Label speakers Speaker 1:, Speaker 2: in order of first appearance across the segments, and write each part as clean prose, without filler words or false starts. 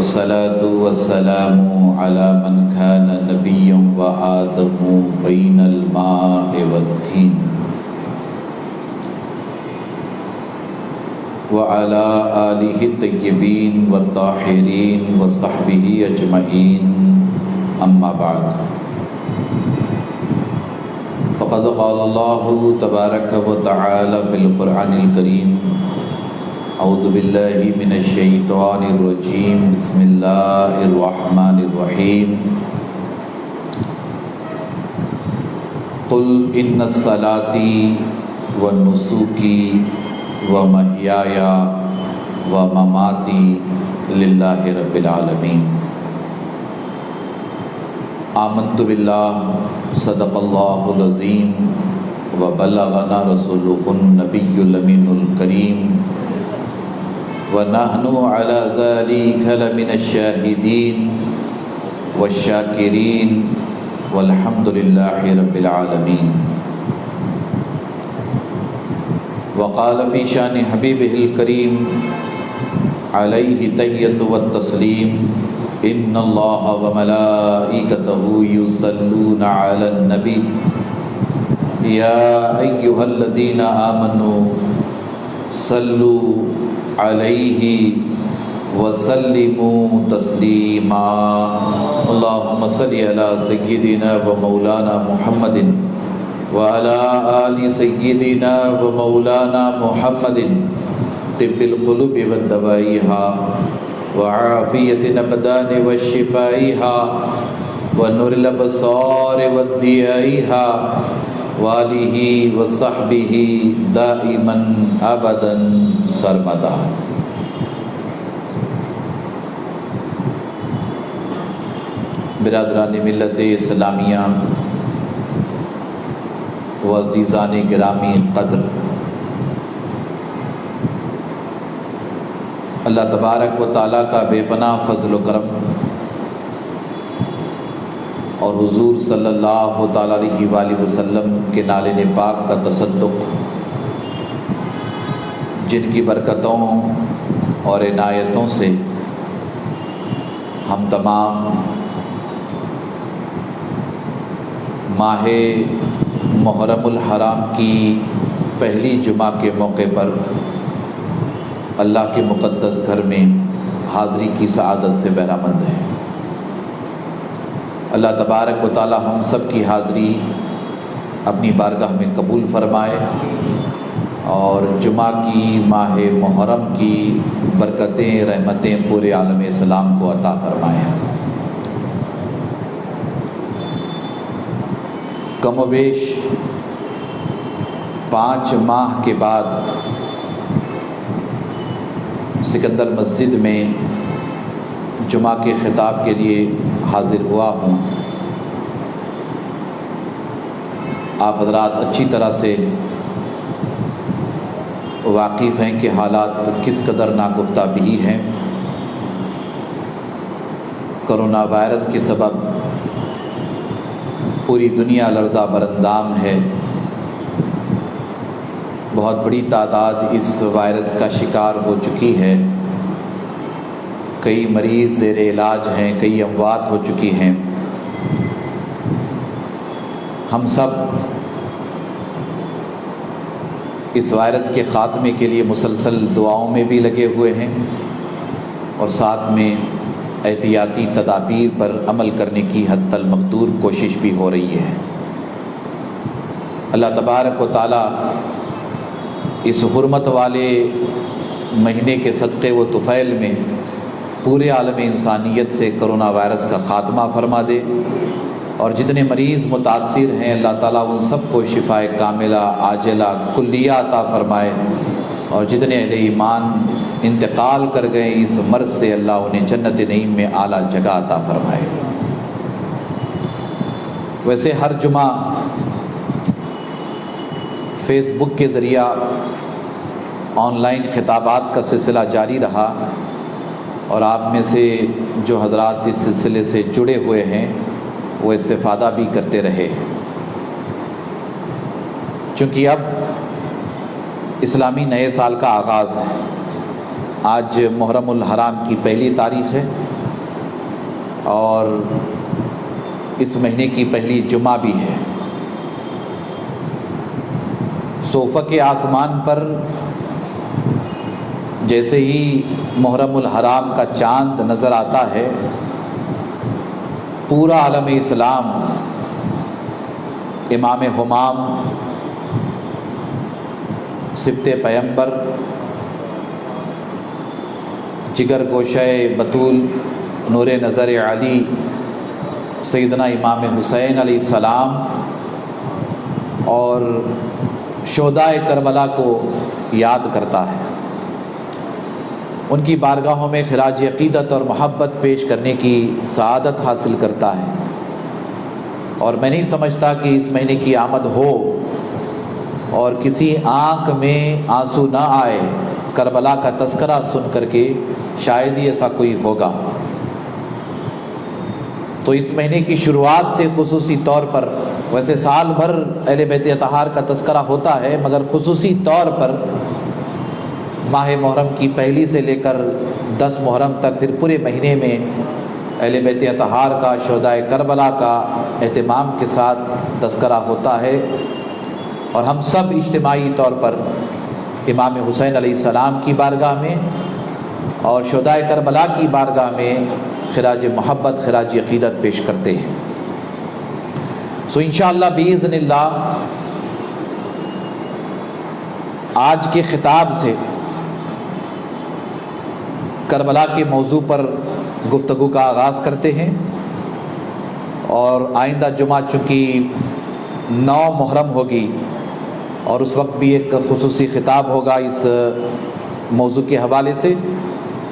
Speaker 1: والصلاة والسلام على من كان نبيا وآدم بين الماء والطين وعلى آله الطيبين والطاهرين وصحبه أجمعين أما بعد فقد قال الله تبارك وتعالى في القرآن الكريم اعوذ باللہ من الشیطان الرجیم بسم اللہ الرحمن الرحیم قل ان صلاتي ونسكي ومحیاي ومماتي للہ رب العالمین آمنت باللہ صدق اللہ العظیم وبلغنا رسوله النبی الامین الکریم وَنَحْنُ عَلَى ذَلِكَ لَمِنَ الشَّاهِدِينَ وَالشَّاكِرِينَ وَالْحَمْدُ لِلَّهِ رَبِّ الْعَالَمِينَ وقال في شان حبيبه الكريم عليه تحية والتسليم إن الله وملائكته يصلون على النبي يا أيها الذين آمنوا صلوا علیہ وسلموا تسلیما اللہم صلی علی سیدنا و مولانا محمد وعلی آل سیدنا و مولانا محمد طب القلوب والدوائیہا وعافیت الابدان والشفائیہا ونور الابصار والضیائیہا وآلہ وصحبہ دائما ابدا سرمدا۔ برادران ملت اسلامیہ و عزیزان گرامی قدر، اللہ تبارک و تعالیٰ کا بے پناہ فضل و کرم اور حضور صلی اللہ تعالیٰ علیہ وآلہ وسلم کے نالے پاک کا تصدق، جن کی برکتوں اور عنایتوں سے ہم تمام ماہ محرم الحرام کی پہلی جمعہ کے موقع پر اللہ کے مقدس گھر میں حاضری کی سعادت سے بہرامند ہیں۔ اللہ تبارک و تعالی ہم سب کی حاضری اپنی بارگاہ میں قبول فرمائے اور جمعہ کی ماہ محرم کی برکتیں رحمتیں پورے عالم اسلام کو عطا فرمائے۔ کم و بیش 5 ماہ کے بعد سکندر مسجد میں جمعہ کے خطاب کے لیے حاضر ہوا ہوں۔ آپ حضرات اچھی طرح سے واقف ہیں کہ حالات کس قدر ناگفتہ بھی ہیں۔ کرونا وائرس کے سبب پوری دنیا لرزہ برندام ہے۔ بہت بڑی تعداد اس وائرس کا شکار ہو چکی ہے، کئی مریض زیر علاج ہیں، کئی اموات ہو چکی ہیں۔ ہم سب اس وائرس کے خاتمے کے لیے مسلسل دعاؤں میں بھی لگے ہوئے ہیں اور ساتھ میں احتیاطی تدابیر پر عمل کرنے کی حتی المقدور کوشش بھی ہو رہی ہے۔ اللہ تبارک و تعالی اس حرمت والے مہینے کے صدقے و طفیل میں پورے عالم انسانیت سے کرونا وائرس کا خاتمہ فرما دے، اور جتنے مریض متاثر ہیں اللہ تعالیٰ ان سب کو شفاء کاملہ عاجلہ کلیہ عطا فرمائے، اور جتنے اہل ایمان انتقال کر گئے اس مرض سے اللہ انہیں جنت نعیم میں اعلیٰ جگہ عطا فرمائے۔ ویسے ہر جمعہ فیس بک کے ذریعہ آن لائن خطابات کا سلسلہ جاری رہا، اور آپ میں سے جو حضرات اس سلسلے سے جڑے ہوئے ہیں وہ استفادہ بھی کرتے رہے، چونکہ اب اسلامی نئے سال کا آغاز ہے۔ آج محرم الحرام کی پہلی تاریخ ہے اور اس مہینے کی پہلی جمعہ بھی ہے۔ افق آسمان پر جیسے ہی محرم الحرام کا چاند نظر آتا ہے، پورا عالم اسلام امام ہمام، سبط پیمبر، جگر گوشہ بطول، نور نظر علی، سیدنا امام حسین علیہ السلام اور شہداء کربلا کو یاد کرتا ہے، ان کی بارگاہوں میں خراج عقیدت اور محبت پیش کرنے کی سعادت حاصل کرتا ہے۔ اور میں نہیں سمجھتا کہ اس مہینے کی آمد ہو اور کسی آنکھ میں آنسو نہ آئے کربلا کا تذکرہ سن کر کے، شاید ہی ایسا کوئی ہوگا۔ تو اس مہینے کی شروعات سے خصوصی طور پر، ویسے سال بھر اہل بیت اطہار کا تذکرہ ہوتا ہے، مگر خصوصی طور پر ماہ محرم کی پہلی سے لے کر 10 محرم تک، پھر پورے مہینے میں اہل بیت اطہار کا، شہداء کربلا کا اہتمام کے ساتھ تذکرہ ہوتا ہے۔ اور ہم سب اجتماعی طور پر امام حسین علیہ السلام کی بارگاہ میں اور شہداء کربلا کی بارگاہ میں خراج محبت، خراج عقیدت پیش کرتے ہیں۔ سو انشاءاللہ باذن اللہ آج کے خطاب سے کربلا کے موضوع پر گفتگو کا آغاز کرتے ہیں، اور آئندہ جمعہ چونکہ 9 محرم ہوگی اور اس وقت بھی ایک خصوصی خطاب ہوگا اس موضوع کے حوالے سے،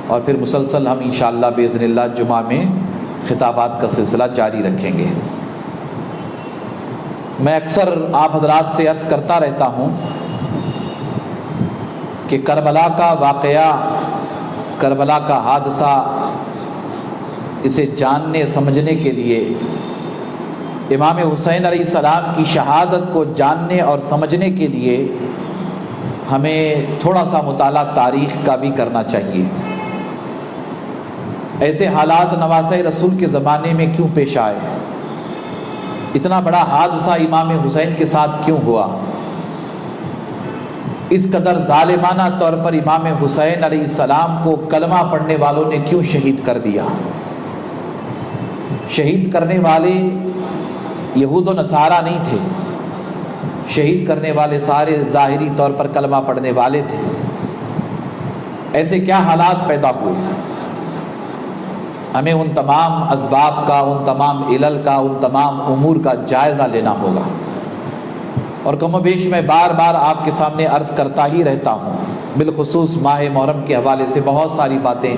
Speaker 1: اور پھر مسلسل ہم انشاءاللہ باذن اللہ جمعہ میں خطابات کا سلسلہ جاری رکھیں گے۔ میں اکثر آپ حضرات سے عرض کرتا رہتا ہوں کہ کربلا کا واقعہ، کربلا کا حادثہ، اسے جاننے سمجھنے کے لیے، امام حسین علیہ السلام کی شہادت کو جاننے اور سمجھنے کے لیے ہمیں تھوڑا سا مطالعہ تاریخ کا بھی کرنا چاہیے۔ ایسے حالات نواسۂ رسول کے زمانے میں کیوں پیش آئے؟ اتنا بڑا حادثہ امام حسین کے ساتھ کیوں ہوا؟ اس قدر ظالمانہ طور پر امام حسین علیہ السلام کو کلمہ پڑھنے والوں نے کیوں شہید کر دیا؟ شہید کرنے والے یہود و نصارہ نہیں تھے، شہید کرنے والے سارے ظاہری طور پر کلمہ پڑھنے والے تھے۔ ایسے کیا حالات پیدا ہوئے؟ ہمیں ان تمام اسباب کا، ان تمام علل کا، ان تمام امور کا جائزہ لینا ہوگا، اور کم و بیش میں بار بار آپ کے سامنے عرض کرتا ہی رہتا ہوں، بالخصوص ماہ محرم کے حوالے سے بہت ساری باتیں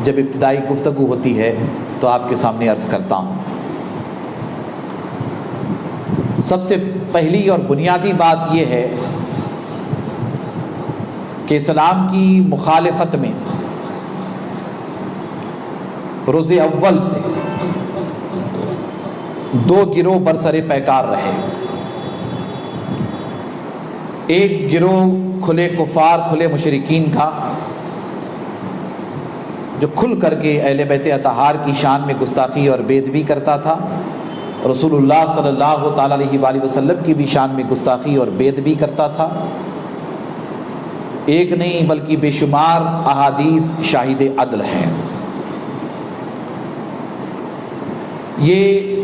Speaker 1: جب ابتدائی گفتگو ہوتی ہے تو آپ کے سامنے عرض کرتا ہوں۔ سب سے پہلی اور بنیادی بات یہ ہے کہ اسلام کی مخالفت میں روز اول سے 2 گروہ برسر پیکار رہے۔ ایک گروہ کھلے کفار، کھلے مشرکین کا، جو کھل کر کے اہل بیت اطہار کی شان میں گستاخی اور بے ادبی کرتا تھا، رسول اللہ صلی اللہ تعالیٰ علیہ وآلہ وسلم کی بھی شان میں گستاخی اور بے ادبی کرتا تھا۔ ایک نہیں بلکہ بے شمار احادیث شاہد عدل ہیں۔ یہ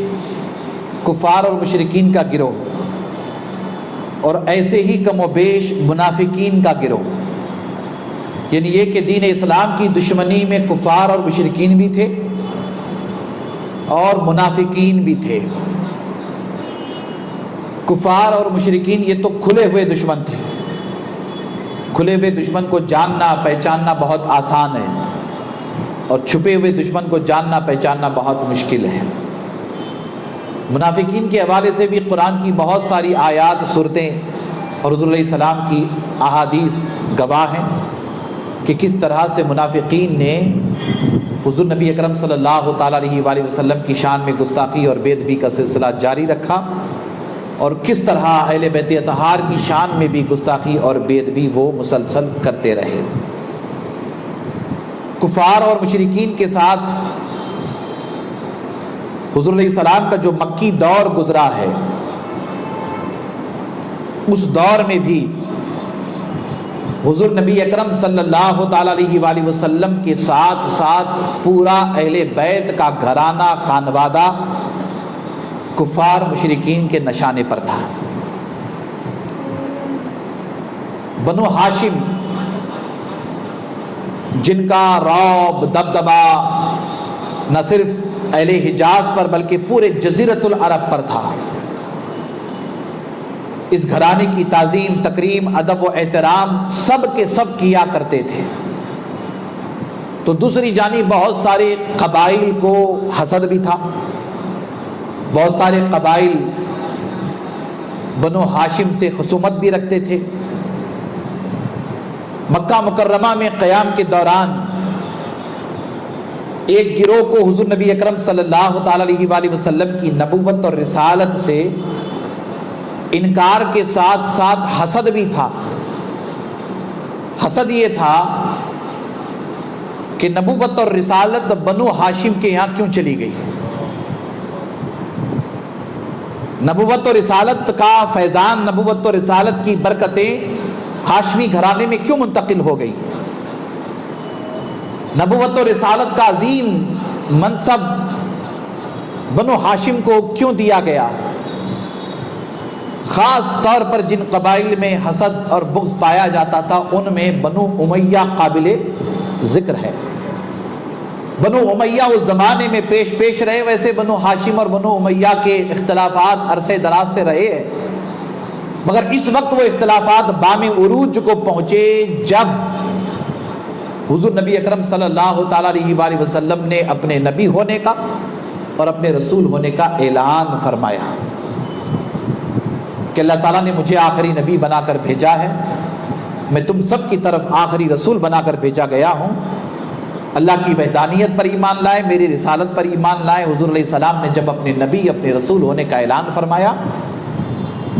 Speaker 1: کفار اور مشرکین کا گروہ، اور ایسے ہی کم و بیش منافقین کا گروہ، یعنی یہ کہ دین اسلام کی دشمنی میں کفار اور مشرکین بھی تھے اور منافقین بھی تھے۔ کفار اور مشرکین یہ تو کھلے ہوئے دشمن تھے، کھلے ہوئے دشمن کو جاننا پہچاننا بہت آسان ہے، اور چھپے ہوئے دشمن کو جاننا پہچاننا بہت مشکل ہے۔ منافقین کے حوالے سے بھی قرآن کی بہت ساری آیات، سورتیں اور حضور علیہ السلام کی احادیث گواہ ہیں کہ کس طرح سے منافقین نے حضور نبی اکرم صلی اللہ تعالیٰ علیہ وآلہ وسلم کی شان میں گستاخی اور بے ادبی کا سلسلہ جاری رکھا، اور کس طرح اہل بیت اطہار کی شان میں بھی گستاخی اور بے ادبی وہ مسلسل کرتے رہے۔ کفار اور مشرکین کے ساتھ حضور علیہ السلام کا جو مکی دور گزرا ہے، اس دور میں بھی حضور نبی اکرم صلی اللہ تعالی علیہ وآلہ وسلم کے ساتھ ساتھ پورا اہل بیت کا گھرانہ خانوادہ کفار مشرکین کے نشانے پر تھا۔ بنو ہاشم جن کا رعب دبدبا نہ صرف اہل حجاز پر بلکہ پورے جزیرۃ العرب پر تھا، اس گھرانے کی تعظیم، تکریم، ادب و احترام سب کے سب کیا کرتے تھے۔ تو دوسری جانب بہت سارے قبائل کو حسد بھی تھا، بہت سارے قبائل بنو ہاشم سے خصومت بھی رکھتے تھے۔ مکہ مکرمہ میں قیام کے دوران ایک گروہ کو حضور نبی اکرم صلی اللہ تعالی علیہ وآلہ وسلم کی نبوت اور رسالت سے انکار کے ساتھ ساتھ حسد بھی تھا۔ حسد یہ تھا کہ نبوت اور رسالت بنو ہاشم کے یہاں کیوں چلی گئی، نبوت اور رسالت کا فیضان، نبوت اور رسالت کی برکتیں ہاشمی گھرانے میں کیوں منتقل ہو گئی، نبوت اور رسالت کا عظیم منصب بنو ہاشم کو کیوں دیا گیا۔ خاص طور پر جن قبائل میں حسد اور بغض پایا جاتا تھا ان میں بنو امیہ قابل ذکر ہے۔ بنو امیہ اس زمانے میں پیش رہے، ویسے بنو ہاشم اور بنو امیہ کے اختلافات عرصے دراز سے رہے ہیں، مگر اس وقت وہ اختلافات بام عروج کو پہنچے جب حضور نبی اکرم صلی اللہ تعالی علیہ وآلہ وسلم نے اپنے نبی ہونے کا اور اپنے رسول ہونے کا اعلان فرمایا کہ اللہ تعالیٰ نے مجھے آخری نبی بنا کر بھیجا ہے، میں تم سب کی طرف آخری رسول بنا کر بھیجا گیا ہوں، اللہ کی وحدانیت پر ایمان لائے، میری رسالت پر ایمان لائے۔ حضور علیہ السلام نے جب اپنے نبی، اپنے رسول ہونے کا اعلان فرمایا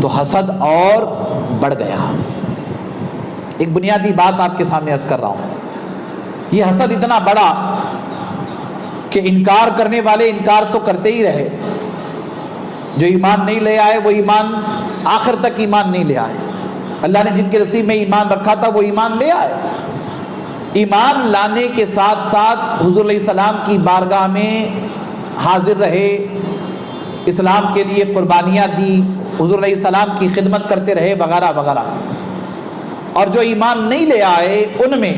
Speaker 1: تو حسد اور بڑھ گیا۔ ایک بنیادی بات آپ کے سامنے عرض کر رہا ہوں، یہ حسد اتنا بڑا کہ انکار کرنے والے انکار تو کرتے ہی رہے، جو ایمان نہیں لے آئے وہ ایمان آخر تک ایمان نہیں لے آئے، اللہ نے جن کے نصیب میں ایمان رکھا تھا وہ ایمان لے آئے۔ ایمان لانے کے ساتھ ساتھ حضور علیہ السلام کی بارگاہ میں حاضر رہے، اسلام کے لیے قربانیاں دی، حضور علیہ السلام کی خدمت کرتے رہے وغیرہ وغیرہ۔ اور جو ایمان نہیں لے آئے ان میں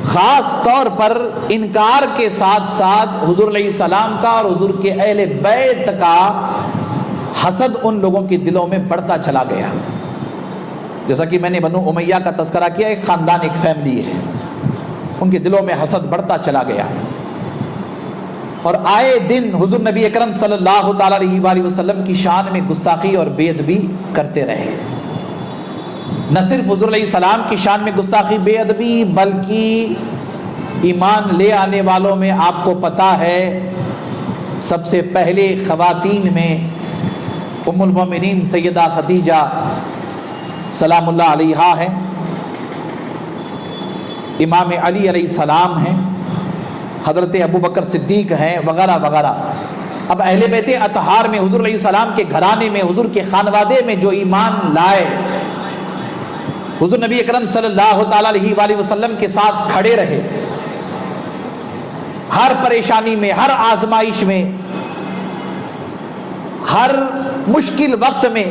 Speaker 1: خاص طور پر انکار کے ساتھ ساتھ حضور علیہ السلام کا اور حضور کے اہل بیت کا حسد ان لوگوں کے دلوں میں بڑھتا چلا گیا۔ جیسا کہ میں نے بنو امیہ کا تذکرہ کیا، ایک خاندان، ایک فیملی ہے، ان کے دلوں میں حسد بڑھتا چلا گیا، اور آئے دن حضور نبی اکرم صلی اللہ تعالی علیہ وآلہ وسلم کی شان میں گستاخی اور بے ادبی کرتے رہے۔ نہ صرف حضور علیہ السلام کی شان میں گستاخی، بے ادبی، بلکہ ایمان لے آنے والوں میں آپ کو پتہ ہے سب سے پہلے خواتین میں ام المومنین سیدہ خدیجہ سلام اللہ علیہا ہیں، امام علی علیہ السلام ہیں، حضرت ابو بکر صدیق ہیں وغیرہ وغیرہ۔ اب اہل بیت اطہار میں حضور علیہ السلام کے گھرانے میں، حضور کے خانوادے میں جو ایمان لائے، حضور نبی اکرم صلی اللہ تعالی علیہ وآلہ وسلم کے ساتھ کھڑے رہے، ہر پریشانی میں، ہر آزمائش میں، ہر مشکل وقت میں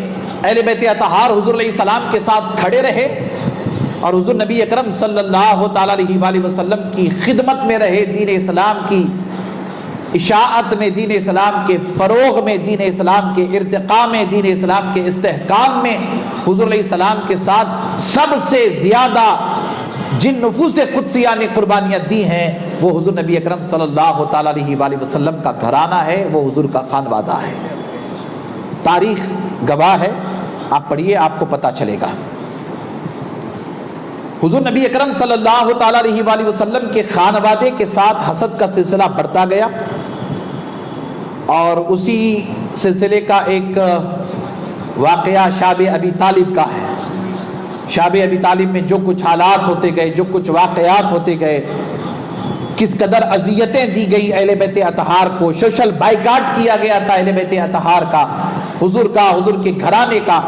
Speaker 1: اہل بیت اطہار حضور علیہ السلام کے ساتھ کھڑے رہے، اور حضور نبی اکرم صلی اللہ تعالی علیہ وآلہ وسلم کی خدمت میں رہے، دین اسلام کی اشاعت میں، دین اسلام کے فروغ میں، دین اسلام کے ارتقاء میں، دین اسلام کے استحکام میں حضور علیہ السلام کے ساتھ سب سے زیادہ جن نفوس قدسیہ نے قربانیاں دی ہیں وہ حضور نبی اکرم صلی اللہ تعالی علیہ وآلہ وسلم کا گھرانہ ہے، وہ حضور کا خانوادہ ہے۔ تاریخ گواہ ہے، آپ پڑھیے آپ کو پتہ چلے گا۔ حضور نبی اکرم صلی اللہ تعالی علیہ وآلہ وسلم کے خانوادے کے ساتھ حسد کا سلسلہ بڑھتا گیا، اور اسی سلسلے کا ایک واقعہ شاب ابی طالب کا ہے۔ شاب ابی طالب میں جو کچھ حالات ہوتے گئے، جو کچھ واقعات ہوتے گئے، کس قدر اذیتیں دی گئی اہل بیت اطہار کو، سوشل بائیکاٹ کیا گیا تھا اہل بیت اطہار کا، حضور کے گھرانے کا۔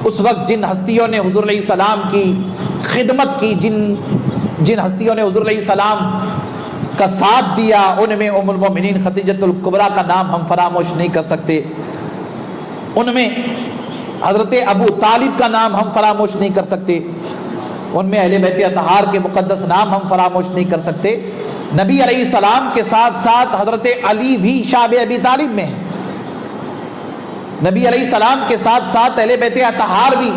Speaker 1: اس وقت جن ہستیوں نے حضور علیہ السلام کی خدمت کی، جن ہستیوں نے حضور علیہ السلام کا ساتھ دیا، ان میں ام المومنین خدیجہ الکبریٰ کا نام ہم فراموش نہیں کر سکتے، ان میں حضرت ابو طالب کا نام ہم فراموش نہیں کر سکتے، ان میں اہل بیت اطہار کے مقدس نام ہم فراموش نہیں کر سکتے۔ نبی علیہ السلام کے ساتھ ساتھ حضرت علی بھی شعب ابی طالب میں ہیں، نبی علیہ السلام کے ساتھ ساتھ اہل بیت اطہار بھی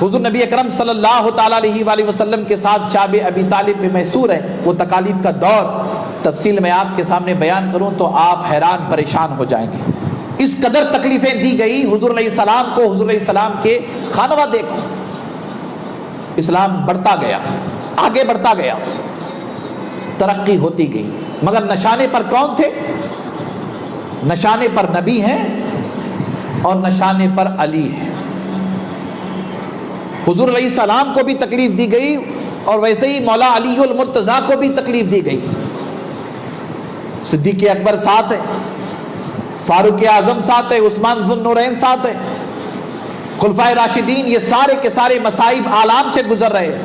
Speaker 1: حضور نبی اکرم صلی اللہ تعالیٰ علیہ وآلہ وسلم کے ساتھ شعب ابی طالب میں محصور ہے۔ وہ تکالیف کا دور تفصیل میں آپ کے سامنے بیان کروں تو آپ حیران پریشان ہو جائیں گے، اس قدر تکلیفیں دی گئی حضور علیہ السلام کو۔ حضور علیہ السلام کے خانوہ دیکھو، اسلام بڑھتا گیا، آگے بڑھتا گیا، ترقی ہوتی گئی، مگر نشانے پر کون تھے؟ نشانے پر نبی ہیں اور نشانے پر علی ہے۔ حضور علیہ السلام کو بھی تکلیف دی گئی اور ویسے ہی مولا علی المرتضیٰ کو بھی تکلیف دی گئی۔ صدیق اکبر ساتھ ہے، فاروق اعظم ساتھ ہے، عثمان ذو النورین ساتھ ہے، خلفائے راشدین، یہ سارے کے سارے مصائب عالم سے گزر رہے ہیں،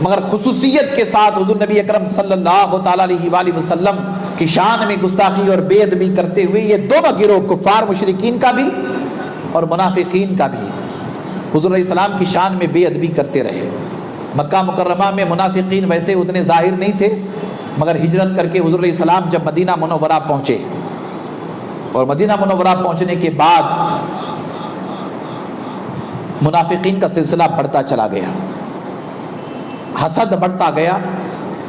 Speaker 1: مگر خصوصیت کے ساتھ حضور نبی اکرم صلی اللہ تعالیٰ علیہ وآلہ وسلم کی شان میں گستاخی اور بے ادبی کرتے ہوئے یہ دونوں گروہ، کفار مشرکین کا بھی اور منافقین کا بھی، حضور علیہ السلام کی شان میں بے ادبی کرتے رہے۔ مکہ مکرمہ میں منافقین ویسے اتنے ظاہر نہیں تھے، مگر ہجرت کر کے حضور علیہ السلام جب مدینہ منورہ پہنچے اور مدینہ منورہ پہنچنے کے بعد منافقین کا سلسلہ بڑھتا چلا گیا، حسد بڑھتا گیا،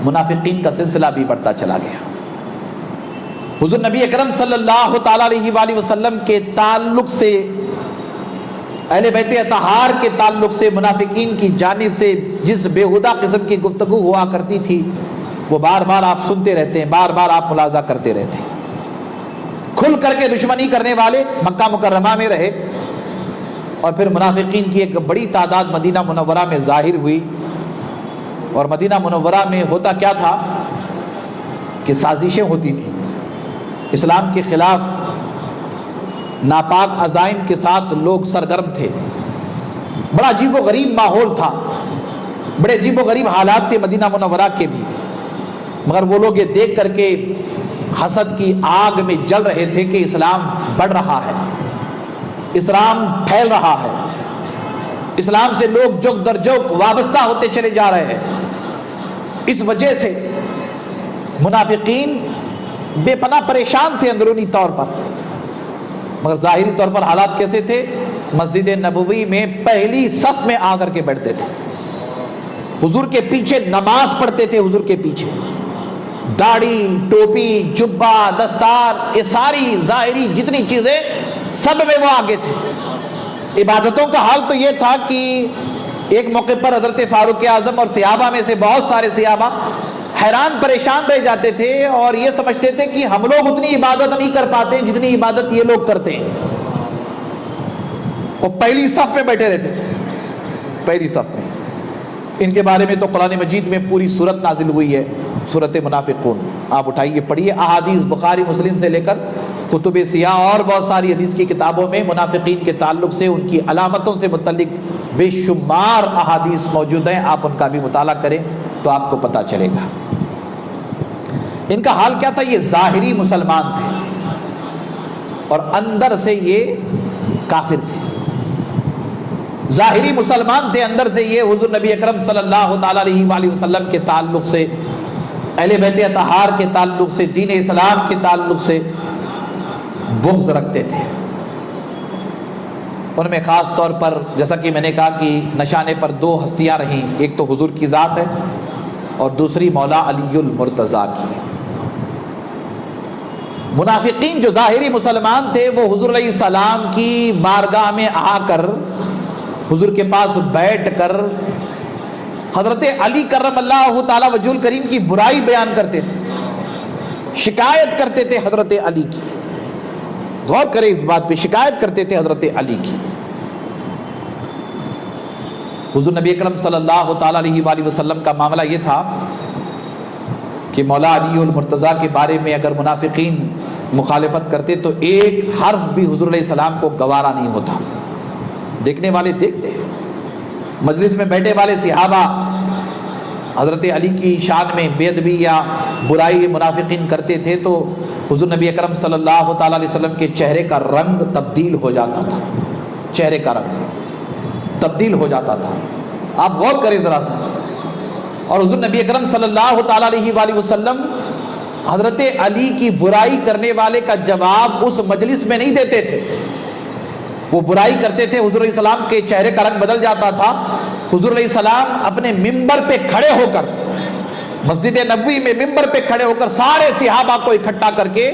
Speaker 1: منافقین کا سلسلہ بھی بڑھتا چلا گیا۔ حضور نبی اکرم صلی اللہ تعالیٰ علیہ وآلہ وسلم کے تعلق سے، اہل بیت اطہار کے تعلق سے منافقین کی جانب سے جس بےہودہ قسم کی گفتگو ہوا کرتی تھی، وہ بار بار آپ سنتے رہتے ہیں، بار بار آپ ملاحظہ کرتے رہتے ہیں۔ کھل کر کے دشمنی کرنے والے مکہ مکرمہ میں رہے، اور پھر منافقین کی ایک بڑی تعداد مدینہ منورہ میں ظاہر ہوئی، اور مدینہ منورہ میں ہوتا کیا تھا کہ سازشیں ہوتی تھیں، اسلام کے خلاف ناپاک عزائم کے ساتھ لوگ سرگرم تھے، بڑا عجیب و غریب ماحول تھا، بڑے عجیب و غریب حالات تھے مدینہ منورہ کے بھی، مگر وہ لوگ یہ دیکھ کر کے حسد کی آگ میں جل رہے تھے کہ اسلام بڑھ رہا ہے، اسلام پھیل رہا ہے، اسلام سے لوگ جوک در جوک وابستہ ہوتے چلے جا رہے ہیں۔ اس وجہ سے منافقین بے پناہ پریشان تھے اندرونی طور پر، مگر ظاہری طور پر حالات کیسے تھے؟ مسجد نبوی میں پہلی صف میں آ کر کے بیٹھتے تھے، حضور کے پیچھے نماز پڑھتے تھے، حضور کے پیچھے داڑھی، ٹوپی، جبہ، دستار، یہ ساری ظاہری جتنی چیزیں سب میں وہ آگے تھے۔ عبادتوں کا حال تو یہ تھا کہ ایک موقع پر حضرت فاروق اعظم اور صحابہ میں سے بہت سارے صحابہ حیران پریشان رہ جاتے تھے اور یہ سمجھتے تھے کہ ہم لوگ اتنی عبادت نہیں کر پاتے جتنی عبادت یہ لوگ کرتے ہیں۔ وہ پہلی صف میں بیٹھے رہتے تھے، پہلی صف میں۔ ان کے بارے میں تو قرآن مجید میں پوری سورت نازل ہوئی ہے، سورت منافقون، آپ اٹھائیے پڑھیے، احادیث بخاری مسلم سے لے کر کتب سیاہ اور بہت ساری حدیث کی کتابوں میں منافقین کے تعلق سے، ان کی علامتوں سے متعلق بے شمار احادیث موجود ہیں، آپ ان کا بھی مطالعہ کریں تو آپ کو پتہ چلے گا۔ ان کا حال کیا تھا؟ یہ ظاہری مسلمان تھے اور اندر سے یہ کافر تھے، ظاہری مسلمان تھے، اندر سے یہ حضور نبی اکرم صلی اللہ تعالیٰ علیہ وآلہ وسلم کے تعلق سے، اہل بیت اطہار کے تعلق سے، دین اسلام کے تعلق سے بغض رکھتے تھے۔ ان میں خاص طور پر جیسا کہ میں نے کہا کہ نشانے پر دو ہستیاں رہیں، ایک تو حضور کی ذات ہے اور دوسری مولا علی المرتضیٰ کی۔ منافقین جو ظاہری مسلمان تھے وہ حضور علیہ السلام کی بارگاہ میں آ کر، حضور کے پاس بیٹھ کر حضرت علی کرم اللہ تعالی وجہ الکریم کی برائی بیان کرتے تھے، شکایت کرتے تھے حضرت علی کی۔ غور کریں اس بات پہ، شکایت کرتے تھے حضرت علی کی۔ حضور نبی اکرم صلی اللہ تعالی علیہ وآلہ وسلم کا معاملہ یہ تھا کہ مولا علی المرتضیٰ کے بارے میں اگر منافقین مخالفت کرتے تو ایک حرف بھی حضور علیہ السلام کو گوارا نہیں ہوتا. دیکھنے والے دیکھتے، مجلس میں بیٹھے والے صحابہ حضرت علی کی شان میں بے ادبی یا برائی منافقین کرتے تھے تو حضور نبی اکرم صلی اللہ تعالیٰ علیہ وسلم کے چہرے کا رنگ تبدیل ہو جاتا تھا. چہرے کا رنگ تبدیل ہو جاتا تھا. آپ غور کریں ذرا سا. اور حضور نبی اکرم صلی اللہ تعالیٰ علیہ وآلہ وسلم حضرت علی کی برائی کرنے والے کا جواب اس مجلس میں نہیں دیتے تھے. وہ برائی کرتے تھے، حضور علیہ السلام کے چہرے کا رنگ بدل جاتا تھا. حضور علیہ السلام اپنے ممبر پہ کھڑے ہو کر، مسجد نبوی میں ممبر پہ کھڑے ہو کر سارے صحابہ کو اکٹھا کر کے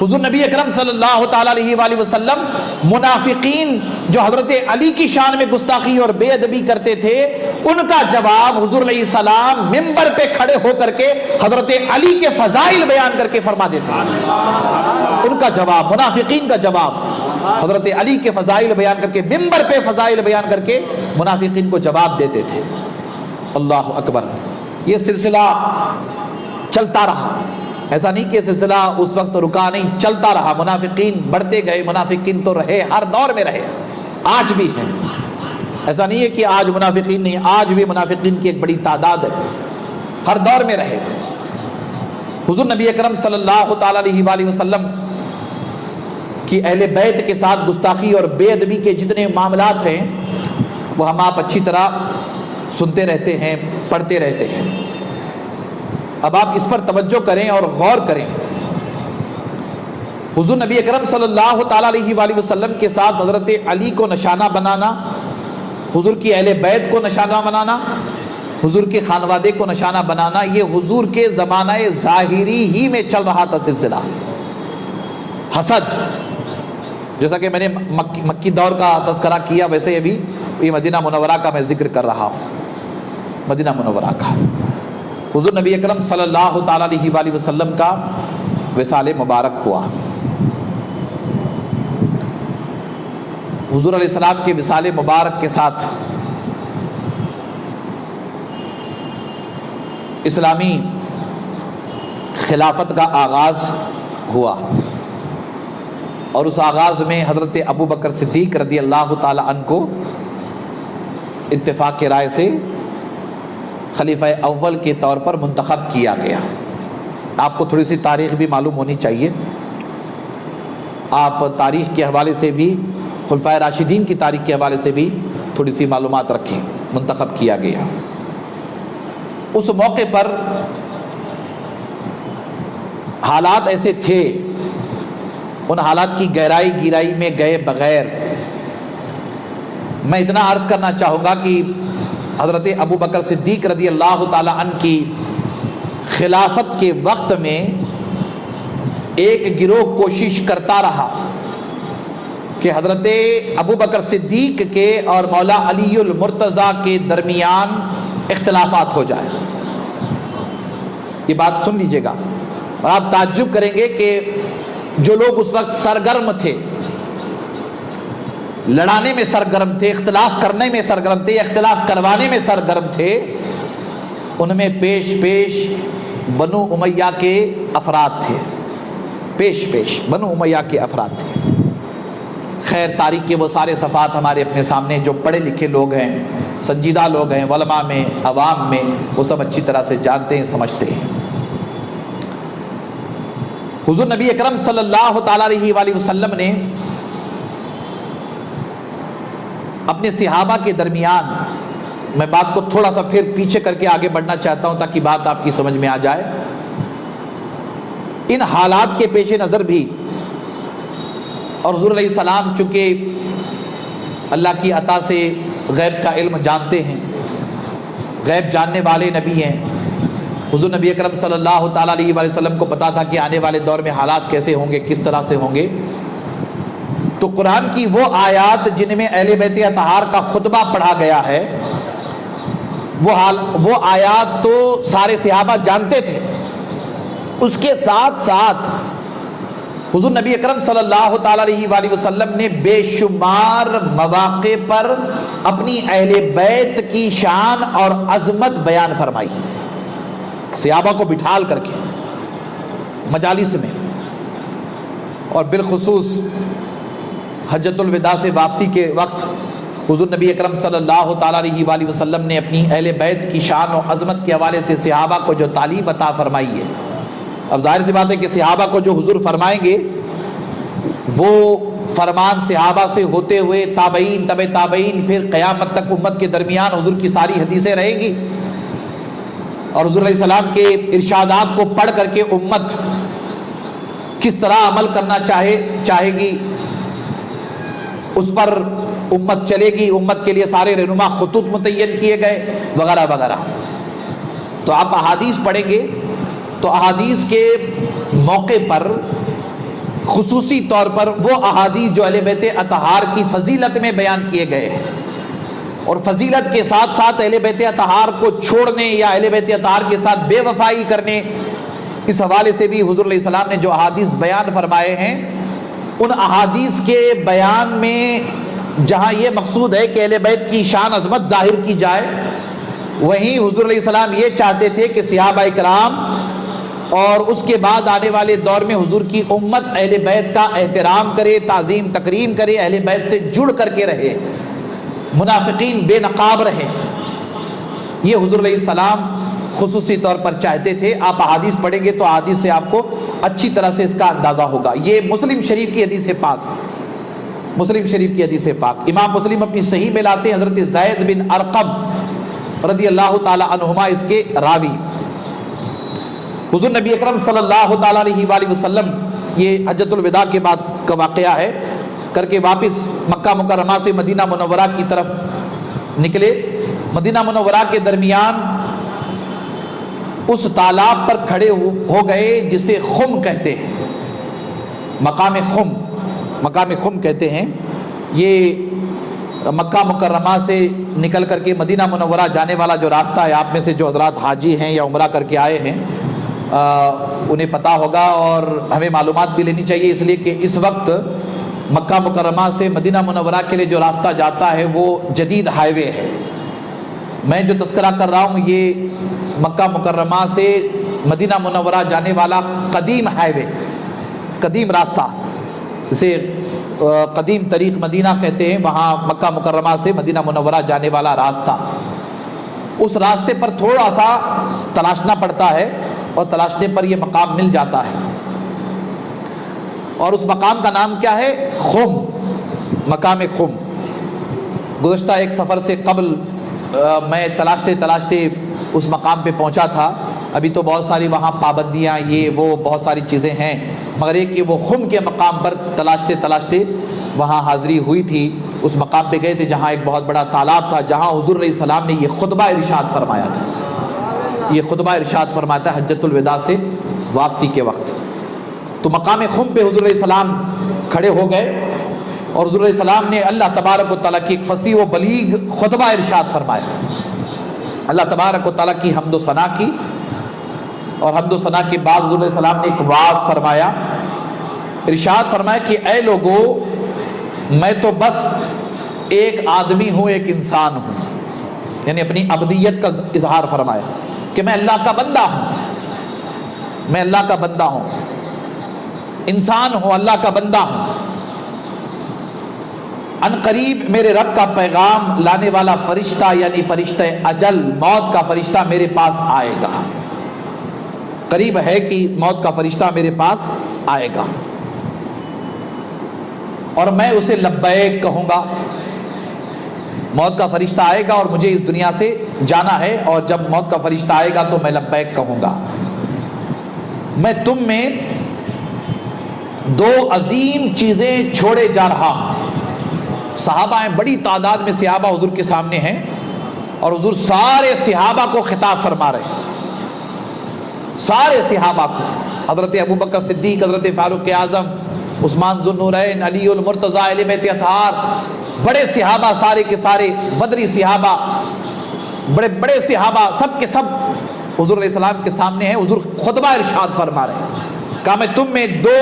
Speaker 1: حضور نبی اکرم صلی اللہ تعالیٰ علیہ وآلہ وسلم منافقین جو حضرت علی کی شان میں گستاخی اور بے ادبی کرتے تھے ان کا جواب حضور علیہ السلام ممبر پہ کھڑے ہو کر کے حضرت علی کے فضائل بیان کر کے فرما دیتے ہیں. ان کا جواب، منافقین کا جواب، حضرت علی کے فضائل بیان کر کے ممبر پہ فضائل بیان کر کے منافقین کو جواب دیتے تھے. اللہ اکبر. یہ سلسلہ چلتا رہا. ایسا نہیں کہ سلسلہ اس وقت رکا نہیں، چلتا رہا. منافقین بڑھتے گئے. منافقین تو رہے، ہر دور میں رہے، آج بھی ہیں. ایسا نہیں ہے کہ آج منافقین نہیں، آج بھی منافقین کی ایک بڑی تعداد ہے، ہر دور میں رہے. حضور نبی اکرم صلی اللہ تعالیٰ علیہ وآلہ وسلم کی اہل بیت کے ساتھ گستاخی اور بے ادبی کے جتنے معاملات ہیں وہ ہم آپ اچھی طرح سنتے رہتے ہیں، پڑھتے رہتے ہیں. اب آپ اس پر توجہ کریں اور غور کریں. حضور نبی اکرم صلی اللہ تعالیٰ علیہ وآلہ وسلم کے ساتھ حضرت علی کو نشانہ بنانا، حضور کی اہل بیت کو نشانہ بنانا، حضور کے خانوادے کو نشانہ بنانا، یہ حضور کے زمانہ ظاہری ہی میں چل رہا تھا سلسلہ. حسد، جیسا کہ میں نے مکی دور کا تذکرہ کیا، ویسے ابھی یہ مدینہ منورہ کا میں ذکر کر رہا ہوں. مدینہ منورہ کا حضور نبی اکرم صلی اللہ تعالیٰ علیہ وآلہ وسلم کا وصال مبارک ہوا. حضور علیہ السلام کے وصال مبارک کے ساتھ اسلامی خلافت کا آغاز ہوا، اور اس آغاز میں حضرت ابو بکر صدیق رضی اللہ تعالی عنہ کو اتفاق کے رائے سے خلیفہ اول کے طور پر منتخب کیا گیا. آپ کو تھوڑی سی تاریخ بھی معلوم ہونی چاہیے. آپ تاریخ کے حوالے سے بھی، خلفائے راشدین کی تاریخ کے حوالے سے بھی تھوڑی سی معلومات رکھیں. منتخب کیا گیا. اس موقع پر حالات ایسے تھے، ان حالات کی گہرائی میں گئے بغیر میں اتنا عرض کرنا چاہوں گا کہ حضرت ابو بکر صدیق رضی اللہ تعالی عنہ کی خلافت کے وقت میں ایک گروہ کوشش کرتا رہا کہ حضرت ابو بکر صدیق کے اور مولا علی المرتضیٰ کے درمیان اختلافات ہو جائے. یہ بات سن لیجئے گا اور آپ تعجب کریں گے کہ جو لوگ اس وقت سرگرم تھے، لڑانے میں سرگرم تھے، اختلاف کرنے میں سرگرم تھے، اختلاف کروانے میں سرگرم تھے، ان میں پیش بنو امیہ کے افراد تھے. پیش بنو امیہ کے افراد تھے. خیر، تاریخ کے وہ سارے صفحات ہمارے اپنے سامنے، جو پڑھے لکھے لوگ ہیں، سنجیدہ لوگ ہیں، علماء میں، عوام میں، وہ سب اچھی طرح سے جانتے ہیں، سمجھتے ہیں. حضور نبی اکرم صلی اللہ تعالیٰ علیہ وآلہ وسلم نے اپنے صحابہ کے درمیان، میں بات کو تھوڑا سا پھر پیچھے کر کے آگے بڑھنا چاہتا ہوں تاکہ بات آپ کی سمجھ میں آ جائے. ان حالات کے پیش نظر بھی، اور حضور علیہ السلام چونکہ اللہ کی عطا سے غیب کا علم جانتے ہیں، غیب جاننے والے نبی ہیں، حضور نبی اکرم صلی اللہ تعالیٰ علیہ وآلہ وسلم کو پتا تھا کہ آنے والے دور میں حالات کیسے ہوں گے، کس طرح سے ہوں گے. تو قرآن کی وہ آیات جن میں اہل بیت اطہار کا خطبہ پڑھا گیا ہے، وہ آیات تو سارے صحابہ جانتے تھے. اس کے ساتھ ساتھ حضور نبی اکرم صلی اللہ تعالیٰ علیہ وآلہ وسلم نے بے شمار مواقع پر اپنی اہل بیت کی شان اور عظمت بیان فرمائی. صحابہ کو بٹھال کر کے مجالس میں، اور بالخصوص حجۃ الوداع سے واپسی کے وقت حضور نبی اکرم صلی اللہ تعالیٰ علیہ وآلہ وسلم نے اپنی اہل بیت کی شان و عظمت کے حوالے سے صحابہ کو جو تعلیم عطا فرمائی ہے، اب ظاہر سی بات ہے کہ صحابہ کو جو حضور فرمائیں گے وہ فرمان صحابہ سے ہوتے ہوئے تابعین، تبع تابعین، پھر قیامت تک امت کے درمیان حضور کی ساری حدیثیں رہیں گی، اور حضور علیہ السلام کے ارشادات کو پڑھ کر کے امت کس طرح عمل کرنا چاہے گی، اس پر امت چلے گی، امت کے لیے سارے رہنما خطوط متعین کیے گئے وغیرہ وغیرہ۔ تو آپ احادیث پڑھیں گے تو احادیث کے موقع پر خصوصی طور پر وہ احادیث جو اہل بیت اطہار کی فضیلت میں بیان کیے گئے ہیں، اور فضیلت کے ساتھ ساتھ اہل بیت اطہار کو چھوڑنے یا اہل بیت اطہار کے ساتھ بے وفائی کرنے، اس حوالے سے بھی حضور علیہ السلام نے جو احادیث بیان فرمائے ہیں، ان احادیث کے بیان میں جہاں یہ مقصود ہے کہ اہل بیت کی شان عظمت ظاہر کی جائے، وہیں حضور علیہ السلام یہ چاہتے تھے کہ صحابہ کرام اور اس کے بعد آنے والے دور میں حضور کی امت اہل بیت کا احترام کرے، تعظیم تکریم کرے، اہل بیت سے جڑ کر کے رہے، منافقین بے نقاب رہے۔ یہ حضور علیہ السلام خصوصی طور پر چاہتے تھے۔ آپ احادیث پڑھیں گے تو احادیث سے آپ کو اچھی طرح سے اس کا اندازہ ہوگا۔ یہ مسلم شریف کی حدیث پاک، مسلم شریف کی حدیث پاک، امام مسلم اپنی صحیح میں لاتے ہیں حضرت زید بن ارقم رضی اللہ تعالی عنہما اس کے راوی۔ حضور نبی اکرم صلی اللہ تعالی علیہ وآلہ وسلم، یہ حجۃ الوداع کے بعد کا واقعہ ہے، کر کے واپس مکہ مکرمہ سے مدینہ منورہ کی طرف نکلے۔ مدینہ منورہ کے درمیان اس تالاب پر کھڑے ہو گئے جسے خم کہتے ہیں، مقام خم کہتے ہیں۔ یہ مکہ مکرمہ سے نکل کر کے مدینہ منورہ جانے والا جو راستہ ہے، آپ میں سے جو حضرات حاجی ہیں یا عمرہ کر کے آئے ہیں انہیں پتہ ہوگا، اور ہمیں معلومات بھی لینی چاہیے، اس لیے کہ اس وقت مکہ مکرمہ سے مدینہ منورہ کے لیے جو راستہ جاتا ہے وہ جدید ہائی وے ہے۔ میں جو تذکرہ کر رہا ہوں یہ مکہ مکرمہ سے مدینہ منورہ جانے والا قدیم ہائی وے، قدیم راستہ، جسے قدیم طریق مدینہ کہتے ہیں، وہاں مکہ مکرمہ سے مدینہ منورہ جانے والا راستہ، اس راستے پر تھوڑا سا تلاشنا پڑتا ہے، اور تلاشنے پر یہ مقام مل جاتا ہے، اور اس مقام کا نام کیا ہے؟ خم، مقام خم۔ گزشتہ ایک سفر سے قبل میں تلاشتے اس مقام پہ پہنچا تھا۔ ابھی تو بہت ساری وہاں پابندیاں، یہ وہ بہت ساری چیزیں ہیں، مگر ایک کہ وہ خم کے مقام پر تلاشتے وہاں حاضری ہوئی تھی۔ اس مقام پہ گئے تھے جہاں ایک بہت بڑا تالاب تھا، جہاں حضور علیہ السلام نے یہ خطبہ ارشاد فرمایا تھا، یہ خطبہ ارشاد فرمایا تھا حجۃ الوداع سے واپسی کے وقت۔ تو مقام خم پہ حضور علیہ السلام کھڑے ہو گئے، اور حضور علیہ السلام نے اللہ تبارک و تعالیٰ کی ایک فصیح و بلیغ خطبہ ارشاد فرمایا، اللہ تبارک و تعالیٰ کی حمد و ثنا کی، اور حمد و ثنا کے بعد حضور علیہ السلام نے ایک وعظ فرمایا، ارشاد فرمایا کہ اے لوگو، میں تو بس ایک آدمی ہوں، ایک انسان ہوں، یعنی اپنی عبدیت کا اظہار فرمایا کہ میں اللہ کا بندہ ہوں، میں اللہ کا بندہ ہوں، انسان ہوں، اللہ کا بندہ ہوں۔ ان قریب میرے رب کا پیغام لانے والا فرشتہ، یعنی فرشتہ اجل، موت کا فرشتہ میرے پاس آئے گا، قریب ہے کہ موت کا فرشتہ میرے پاس آئے گا، اور میں اسے لبیک کہوں گا۔ موت کا فرشتہ آئے گا اور مجھے اس دنیا سے جانا ہے، اور جب موت کا فرشتہ آئے گا تو میں لبیک کہوں گا۔ میں تم میں دو عظیم چیزیں چھوڑے جا رہا ہوں۔ صحابہ ہیں، بڑی تعداد میں صحابہ حضور کے سامنے ہیں، اور حضور سارے صحابہ کو خطاب فرما رہے ہیں، سارے صحابہ کو، حضرت ابوبکر صدیق، حضرت فاروق اعظم، عثمان ذو النورین، علی المرتضیٰ، اہل بیت اطہار، بڑے صحابہ، سارے کے سارے بدری صحابہ، بڑے بڑے صحابہ، سب کے سب حضور علیہ السلام کے سامنے ہیں۔ حضور خطبہ ارشاد فرما رہے ہیں، کہا میں تم میں دو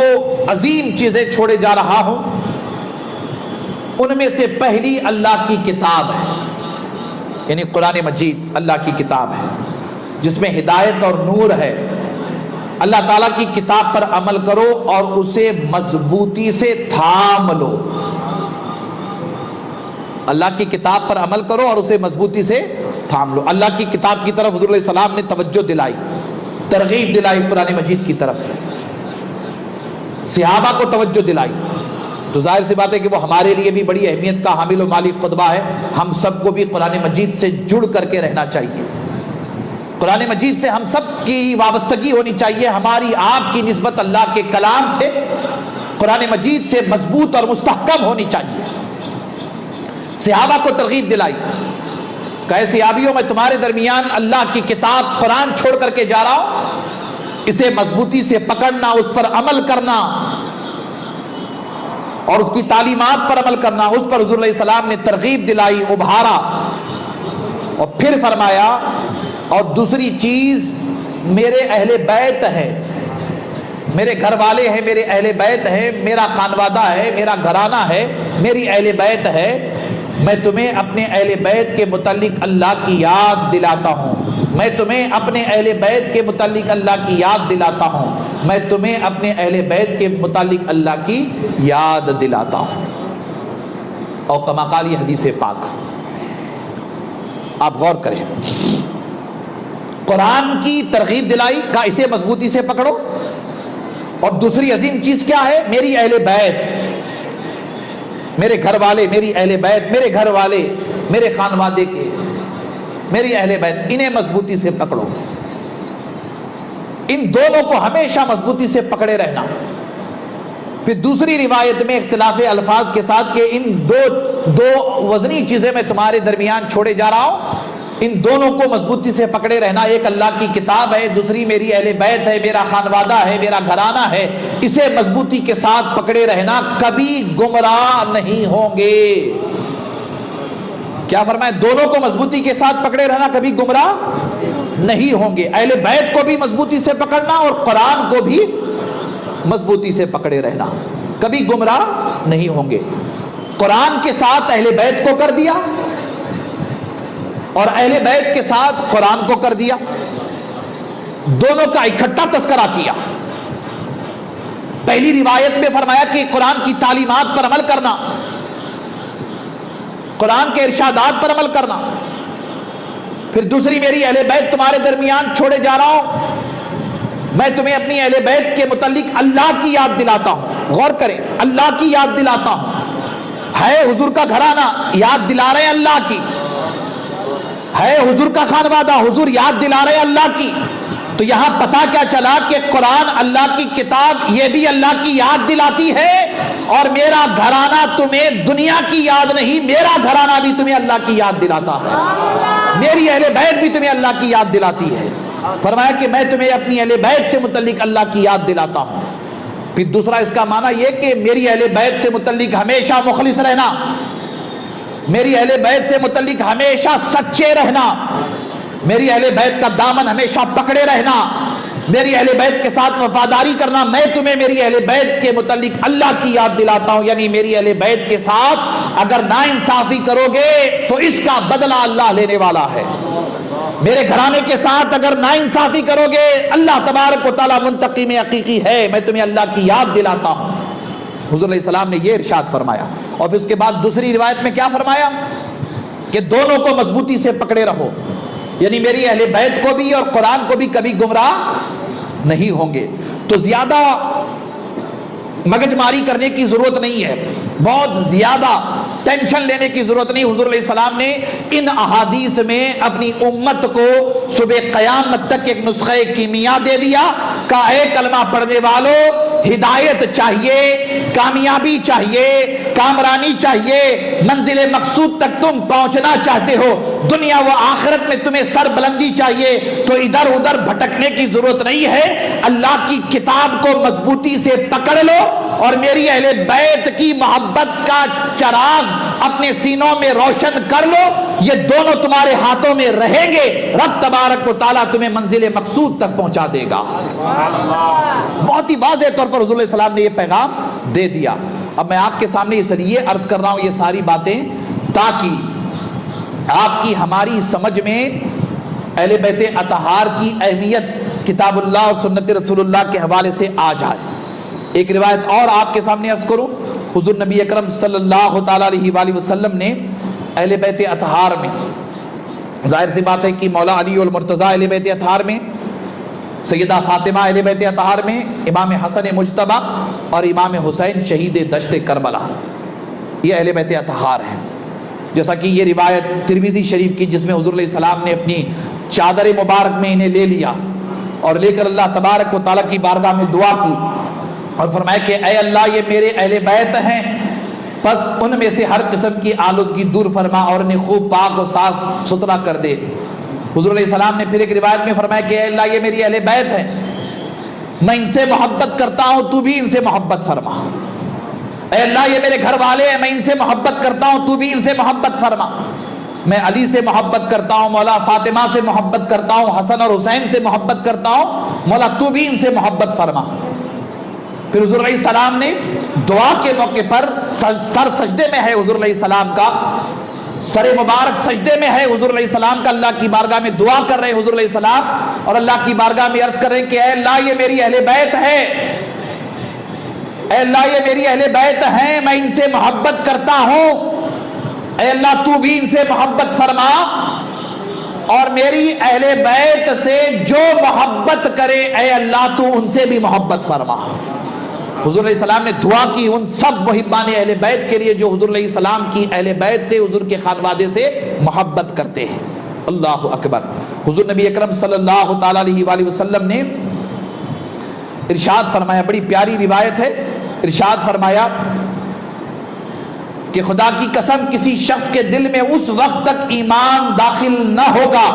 Speaker 1: عظیم چیزیں چھوڑے جا رہا ہوں، ان میں سے پہلی اللہ کی کتاب ہے، یعنی قرآن مجید اللہ کی کتاب ہے، جس میں ہدایت اور نور ہے۔ اللہ تعالیٰ کی کتاب پر عمل کرو اور اسے مضبوطی سے تھام لو۔ اللہ کی کتاب پر عمل کرو اور اسے مضبوطی سے تھام لو۔ اللہ کی کتاب کی طرف حضور علیہ السلام نے توجہ دلائی، ترغیب دلائی قرآن مجید کی طرف، صحابہ کو توجہ دلائی، تو ظاہر سی بات ہے کہ وہ ہمارے لیے بھی بڑی اہمیت کا حامل و مالی خطبہ ہے۔ ہم سب کو بھی قرآن مجید سے جڑ کر کے رہنا چاہیے، قرآن مجید سے ہم سب کی وابستگی ہونی چاہیے، ہماری آپ کی نسبت اللہ کے کلام سے، قرآن مجید سے مضبوط اور مستحکم ہونی چاہیے۔ صحابہ کو ترغیب دلائی، کہے صحابیوں میں تمہارے درمیان اللہ کی کتاب قرآن چھوڑ کر کے جا رہا ہوں، اسے مضبوطی سے پکڑنا، اس پر عمل کرنا اور اس کی تعلیمات پر عمل کرنا، اس پر حضور علیہ السلام نے ترغیب دلائی، ابھارا، اور پھر فرمایا اور دوسری چیز میرے اہل بیت ہے، میرے گھر والے ہیں، میرے اہل بیت ہے، میرا خانوادہ ہے، میرا گھرانہ ہے، میری اہل بیت ہے، میں تمہیں اپنے اہل بیت کے متعلق اللہ کی یاد دلاتا ہوں، میں تمہیں اپنے اہل بیت کے متعلق اللہ کی یاد دلاتا ہوں، میں تمہیں اپنے اہل بیت کے متعلق اللہ کی یاد دلاتا ہوں۔ اور کما قال، یہ حدیث پاک، آپ غور کریں، قرآن کی ترغیب دلائی، کہا اسے مضبوطی سے پکڑو، اور دوسری عظیم چیز کیا ہے؟ میری اہل بیت، میرے گھر والے، میری اہل بیت، میرے گھر والے، میرے خانوادے کے، میری اہل بیت، انہیں مضبوطی سے پکڑو۔ ان دونوں کو ہمیشہ مضبوطی سے پکڑے رہنا۔ پھر دوسری روایت میں اختلاف الفاظ کے ساتھ کہ ان دو وزنی چیزیں میں تمہارے درمیان چھوڑے جا رہا ہوں، ان دونوں کو مضبوطی سے پکڑے رہنا، ایک اللہ کی کتاب ہے، دوسری میری اہل بیت ہے، میرا خانوادہ ہے، میرا گھرانہ ہے، اسے مضبوطی کے ساتھ پکڑے رہنا، کبھی گمراہ نہیں ہوں گے۔ کیا فرمایا؟ دونوں کو مضبوطی کے ساتھ پکڑے رہنا، کبھی گمراہ نہیں ہوں گے۔ اہل بیت کو بھی مضبوطی سے پکڑنا اور قرآن کو بھی مضبوطی سے پکڑے رہنا، کبھی گمراہ نہیں ہوں گے۔ قرآن کے ساتھ اہل بیت کو کر دیا اور اہل بیت کے ساتھ قرآن کو کر دیا، دونوں کا اکٹھا تذکرہ کیا۔ پہلی روایت میں فرمایا کہ قرآن کی تعلیمات پر عمل کرنا، قرآن کے ارشادات پر عمل کرنا، پھر دوسری میری اہل بیت تمہارے درمیان چھوڑے جا رہا ہوں، میں تمہیں اپنی اہل بیت کے متعلق اللہ کی یاد دلاتا ہوں۔ غور کریں، اللہ کی یاد دلاتا ہوں، ہے حضور کا گھرانہ، یاد دلا رہے ہیں اللہ کی، ہے حضور کا خانوادہ، حضور یاد دلا رہے ہیں اللہ کی۔ تو یہاں پتہ کیا چلا کہ قرآن، اللہ کی کتاب، یہ بھی اللہ کی یاد دلاتی ہے، اور میرا گھرانہ تمہیں دنیا کی یاد نہیں، میرا گھرانہ بھی تمہیں اللہ کی یاد دلاتا ہے، میری اہل بیت بھی تمہیں اللہ کی یاد دلاتی ہے۔ فرمایا کہ میں تمہیں اپنی اہل بیت سے متعلق اللہ کی یاد دلاتا ہوں۔ پھر دوسرا اس کا معنی یہ کہ میری اہل بیت سے متعلق ہمیشہ مخلص رہنا، میری اہل بیت سے متعلق ہمیشہ سچے رہنا، میری اہل بیت کا دامن ہمیشہ پکڑے رہنا، میری اہل بیت کے ساتھ وفاداری کرنا۔ میں تمہیں میری اہل بیت کے متعلق اللہ کی یاد دلاتا ہوں، یعنی میری اہل بیت کے ساتھ اگر ناانصافی کرو گے تو اس کا بدلہ اللہ لینے والا ہے، میرے گھرانے کے ساتھ اگر ناانصافی کرو گے اللہ تبارک و تعالیٰ منتقم حقیقی ہے، میں تمہیں اللہ کی یاد دلاتا ہوں۔ حضور علیہ السلام نے یہ ارشاد فرمایا، اور پھر اس کے بعد دوسری روایت میں کیا فرمایا کہ دونوں کو مضبوطی سے پکڑے رہو، یعنی میری اہل بیت کو بھی اور قرآن کو بھی کبھی گمراہ نہیں ہوں گے۔ تو زیادہ مگج ماری کرنے کی ضرورت نہیں ہے، بہت زیادہ ٹینشن لینے کی ضرورت نہیں۔ حضور علیہ السلام نے ان احادیث میں اپنی امت کو صبح قیامت تک ایک نسخہ کیمیا دے دیا کہ اے کلمہ پڑھنے والوں، ہدایت چاہیے، کامیابی چاہیے، کامرانی چاہیے، منزل مقصود تک تم پہنچنا چاہتے ہو، دنیا و آخرت میں تمہیں سر بلندی چاہیے، تو ادھر ادھر بھٹکنے کی ضرورت نہیں ہے، اللہ کی کتاب کو مضبوطی سے پکڑ لو اور میری اہل بیت کی محبت کا چراغ اپنے سینوں میں روشن کر لو، یہ دونوں تمہارے ہاتھوں میں رہیں گے، رب تبارک و تعالیٰ تمہیں منزل مقصود تک پہنچا دے گا۔ بہت ہی واضح طور پر حضور علیہ السلام نے یہ پیغام دے دیا۔ اب میں آپ کے سامنے اس لیے عرض کر رہا ہوں یہ ساری باتیں تاکہ آپ کی ہماری سمجھ میں اہل بیت اطہار کی اہمیت کتاب اللہ اور سنت رسول اللہ کے حوالے سے آ جائے۔ ایک روایت اور آپ کے سامنے عرض کروں، حضور نبی اکرم صلی اللہ تعالیٰ علیہ وآلہ وسلم نے اہل بیت اطہار میں، ظاہر سی بات ہے کہ مولا علی المرتضیٰ اہل بیت اطہار میں، سیدہ فاطمہ اہل بیت اطہار میں، امام حسن مجتبی اور امام حسین شہید دشت کربلا، یہ اہل بیت اطہار ہیں۔ جیسا کہ یہ روایت ترمذی شریف کی، جس میں حضور علیہ السلام نے اپنی چادر مبارک میں انہیں لے لیا اور لے کر اللہ تبارک و تعالیٰ کی بارگاہ میں دعا کی اور فرمایا کہ اے اللہ یہ میرے اہل بیت ہیں، پس ان میں سے ہر قسم کی آلودگی دور فرما اور انہیں خوب پاک و صاف ستھرا کر دے۔ حضور علیہ السلام نے پھر ایک روایت میں فرمایا کہ اے اللہ یہ میری اہل بیت ہیں، میں ان سے محبت کرتا ہوں تو بھی ان سے محبت فرما۔ اے اللہ یہ میرے گھر والے ہیں، میں ان سے محبت کرتا ہوں تو بھی ان سے محبت فرما۔ میں علی سے محبت کرتا ہوں، مولا فاطمہ سے محبت کرتا ہوں، حسن اور حسین سے محبت کرتا ہوں، مولا تو بھی ان سے محبت فرما۔ پھر حضور علیہ السلام نے دعا کے موقع پر سر سجدے میں ہے، حضور علیہ السلام کا سر مبارک سجدے میں ہے، حضور علیہ السلام کا اللہ کی بارگاہ میں دعا کر رہے ہیں حضور علیہ السلام، اور اللہ کی بارگاہ میں عرض کر رہے ہیں کہ اے اللہ یہ میری اہل بیت ہے، اے اللہ یہ میری اہل بیت ہیں، میں ان سے محبت کرتا ہوں، اے اللہ تو بھی ان سے محبت فرما، اور میری اہل بیت سے جو محبت کرے اے اللہ تو ان سے بھی محبت فرما۔ حضور علیہ السلام نے دعا کی ان سب محبان اہل بیت کے لیے جو حضور علیہ السلام کی اہل بیت سے، حضور کے خانوادے سے محبت کرتے ہیں۔ اللہ اکبر۔ حضور نبی اکرم صلی اللہ تعالیٰ علیہ وآلہ وسلم نے ارشاد فرمایا، بڑی پیاری روایت ہے، ارشاد فرمایا کہ خدا کی قسم کسی شخص کے دل میں اس وقت تک ایمان داخل نہ ہوگا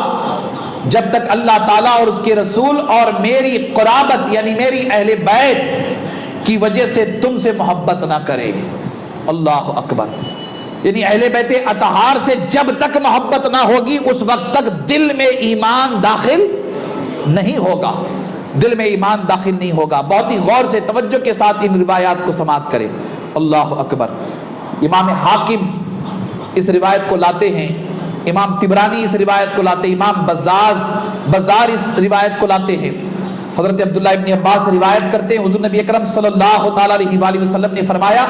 Speaker 1: جب تک اللہ تعالیٰ اور اس کے رسول اور میری قرابت یعنی میری اہل بیت کی وجہ سے تم سے محبت نہ کرے۔ اللہ اکبر۔ یعنی اہل بیت اطہار سے جب تک محبت نہ ہوگی اس وقت تک دل میں ایمان داخل نہیں ہوگا، دل میں ایمان داخل نہیں ہوگا۔ بہت ہی غور سے توجہ کے ساتھ ان روایات کو سماعت کریں۔ اللہ اکبر۔ امام حاکم اس روایت کو لاتے ہیں، امام طبرانی اس روایت کو لاتے ہیں، امام بزار اس روایت کو لاتے ہیں۔ حضرت عبداللہ ابن عباس روایت کرتے ہیں، حضور نبی اکرم صلی اللہ تعالیٰ علیہ وآلہ وسلم نے فرمایا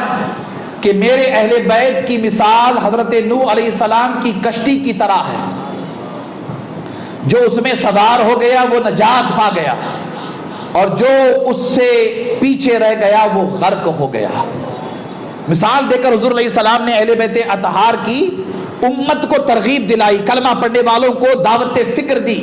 Speaker 1: کہ میرے اہل بیت کی مثال حضرت نوح علیہ السلام کی کشتی کی طرح ہے، جو اس میں سوار ہو گیا وہ نجات پا گیا، اور جو اس سے پیچھے رہ گیا وہ غرق ہو گیا۔ مثال دے کر حضور علیہ السلام نے اہل بیت اطہار کی امت کو ترغیب دلائی، کلمہ پڑھنے والوں کو دعوت فکر دی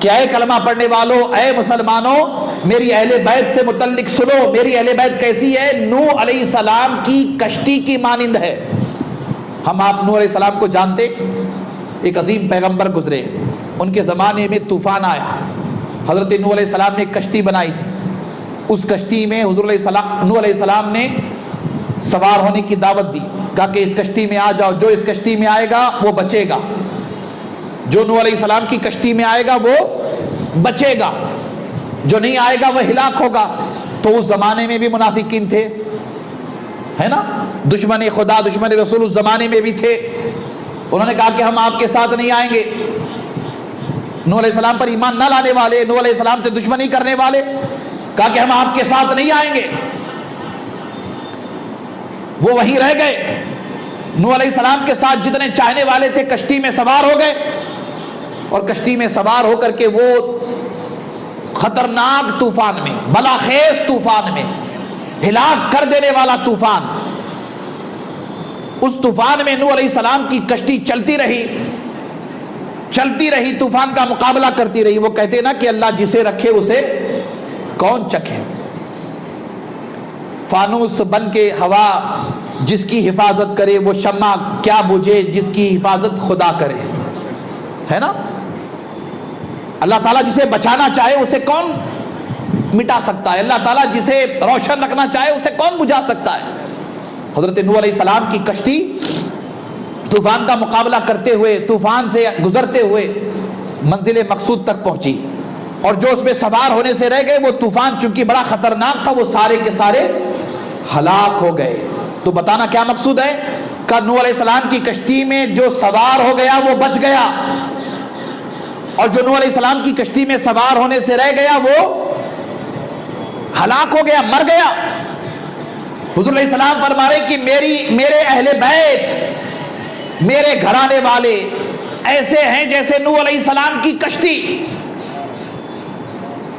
Speaker 1: کہ اے کلمہ پڑھنے والوں، اے مسلمانوں، میری اہل بیت سے متعلق سنو، میری اہل بیت کیسی ہے؟ نوح علیہ السلام کی کشتی کی مانند ہے۔ ہم آپ نوح علیہ السلام کو جانتے، ایک عظیم پیغمبر گزرے، ان کے زمانے میں طوفان آیا، حضرت نوح علیہ السلام نے ایک کشتی بنائی تھی، اس کشتی میں حضور نوح علیہ السلام نے سوار ہونے کی دعوت دی، کہا کہ اس کشتی میں آ جاؤ، جو اس کشتی میں آئے گا وہ بچے گا، جو نوح علیہ السلام کی کشتی میں آئے گا وہ بچے گا، جو نہیں آئے گا وہ ہلاک ہوگا۔ تو اس زمانے میں بھی منافقین تھے، ہے نا، دشمن خدا دشمن رسول اس زمانے میں بھی تھے، انہوں نے کہا کہ ہم آپ کے ساتھ نہیں آئیں گے۔ نوح علیہ السلام پر ایمان نہ لانے والے، نوح علیہ السلام سے دشمنی کرنے والے، کہا کہ ہم آپ کے ساتھ نہیں آئیں گے، وہ وہیں رہ گئے۔ نوح علیہ السلام کے ساتھ جتنے چاہنے والے تھے کشتی میں سوار ہو گئے، اور کشتی میں سوار ہو کر کے وہ خطرناک طوفان میں، بلاخیز طوفان میں، ہلاک کر دینے والا طوفان، اس طوفان میں نوح علیہ السلام کی کشتی چلتی رہی، طوفان کا مقابلہ کرتی رہی۔ وہ کہتے نا کہ اللہ جسے رکھے اسے کون چکھے، فانوس بن کے ہوا جس کی حفاظت کرے، وہ شمع کیا بجھے جس کی حفاظت خدا کرے، ہے نا۔ اللہ تعالیٰ جسے بچانا چاہے اسے کون مٹا سکتا ہے، اللہ تعالیٰ جسے روشن رکھنا چاہے اسے کون بجھا سکتا ہے۔ حضرت نوح علیہ السلام کی کشتی طوفان کا مقابلہ کرتے ہوئے، طوفان سے گزرتے ہوئے منزل مقصود تک پہنچی، اور جو اس میں سوار ہونے سے رہ گئے، وہ طوفان چونکہ بڑا خطرناک تھا، وہ سارے کے سارے ہلاک ہو گئے۔ تو بتانا کیا مقصود ہے کہ نوح علیہ السلام کی کشتی میں جو سوار ہو گیا وہ بچ گیا، اور جو نوح علیہ السلام کی کشتی میں سوار ہونے سے رہ گیا وہ ہلاک ہو گیا، مر گیا۔ حضور علیہ السلام فرما رہے کہ میرے اہل بیت، میرے گھرانے والے ایسے ہیں جیسے نوح علیہ السلام کی کشتی،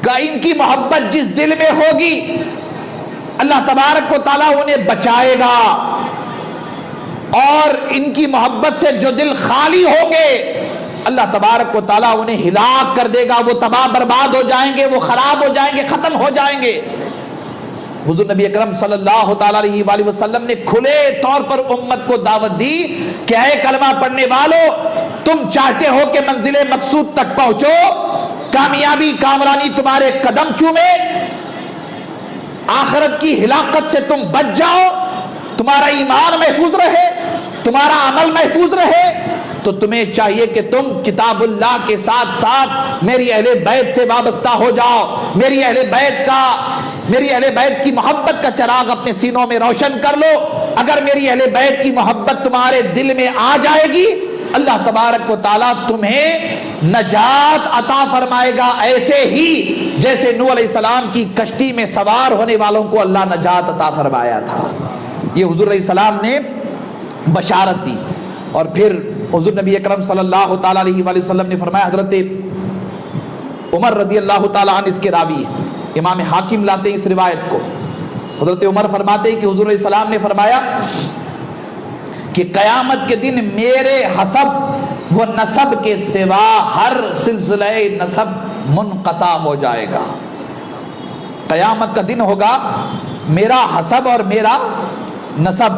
Speaker 1: کہ ان کی محبت جس دل میں ہوگی اللہ تبارک و تعالیٰ انہیں بچائے گا، اور ان کی محبت سے جو دل خالی ہوں گے اللہ تبارک و تعالیٰ انہیں ہلاک کر دے گا، وہ تباہ برباد ہو جائیں گے، وہ خراب ہو جائیں گے، ختم ہو جائیں گے۔ حضور نبی اکرم صلی اللہ تعالیٰ علیہ وآلہ وسلم نے کھلے طور پر امت کو دعوت دی کہ اے کلمہ پڑھنے والو، تم چاہتے ہو کہ منزل مقصود تک پہنچو، کامیابی کامرانی تمہارے قدم چومے، آخرت کی ہلاکت سے تم بچ جاؤ، تمہارا ایمان محفوظ رہے، تمہارا عمل محفوظ رہے، تو تمہیں چاہیے کہ تم کتاب اللہ کے ساتھ ساتھ میری اہل بیت سے وابستہ ہو جاؤ، میری اہل بیت کی محبت کا چراغ اپنے سینوں میں روشن کر لو۔ اگر میری اہل بیت کی محبت تمہارے دل میں آ جائے گی اللہ تبارک و تعالیٰ تمہیں نجات عطا فرمائے گا، ایسے ہی جیسے نوح علیہ السلام کی کشتی میں سوار ہونے والوں کو اللہ نجات عطا فرمایا تھا۔ یہ حضور علیہ السلام نے بشارت دی۔ اور پھر حضور نبی اکرم صلی اللہ تعالیٰ علیہ وآلہ وسلم نے فرمایا، حضرت عمر رضی اللہ تعالیٰ عنہ اس کے راوی ہیں، امام حاکم لاتے ہیں اس روایت کو، حضرت عمر فرماتے ہیں کہ حضور علیہ السلام نے فرمایا کہ قیامت کے دن میرے حسب و نسب کے سوا ہر سلسلہ نسب منقطع ہو جائے گا۔ قیامت کا دن ہوگا میرا حسب اور میرا نسب،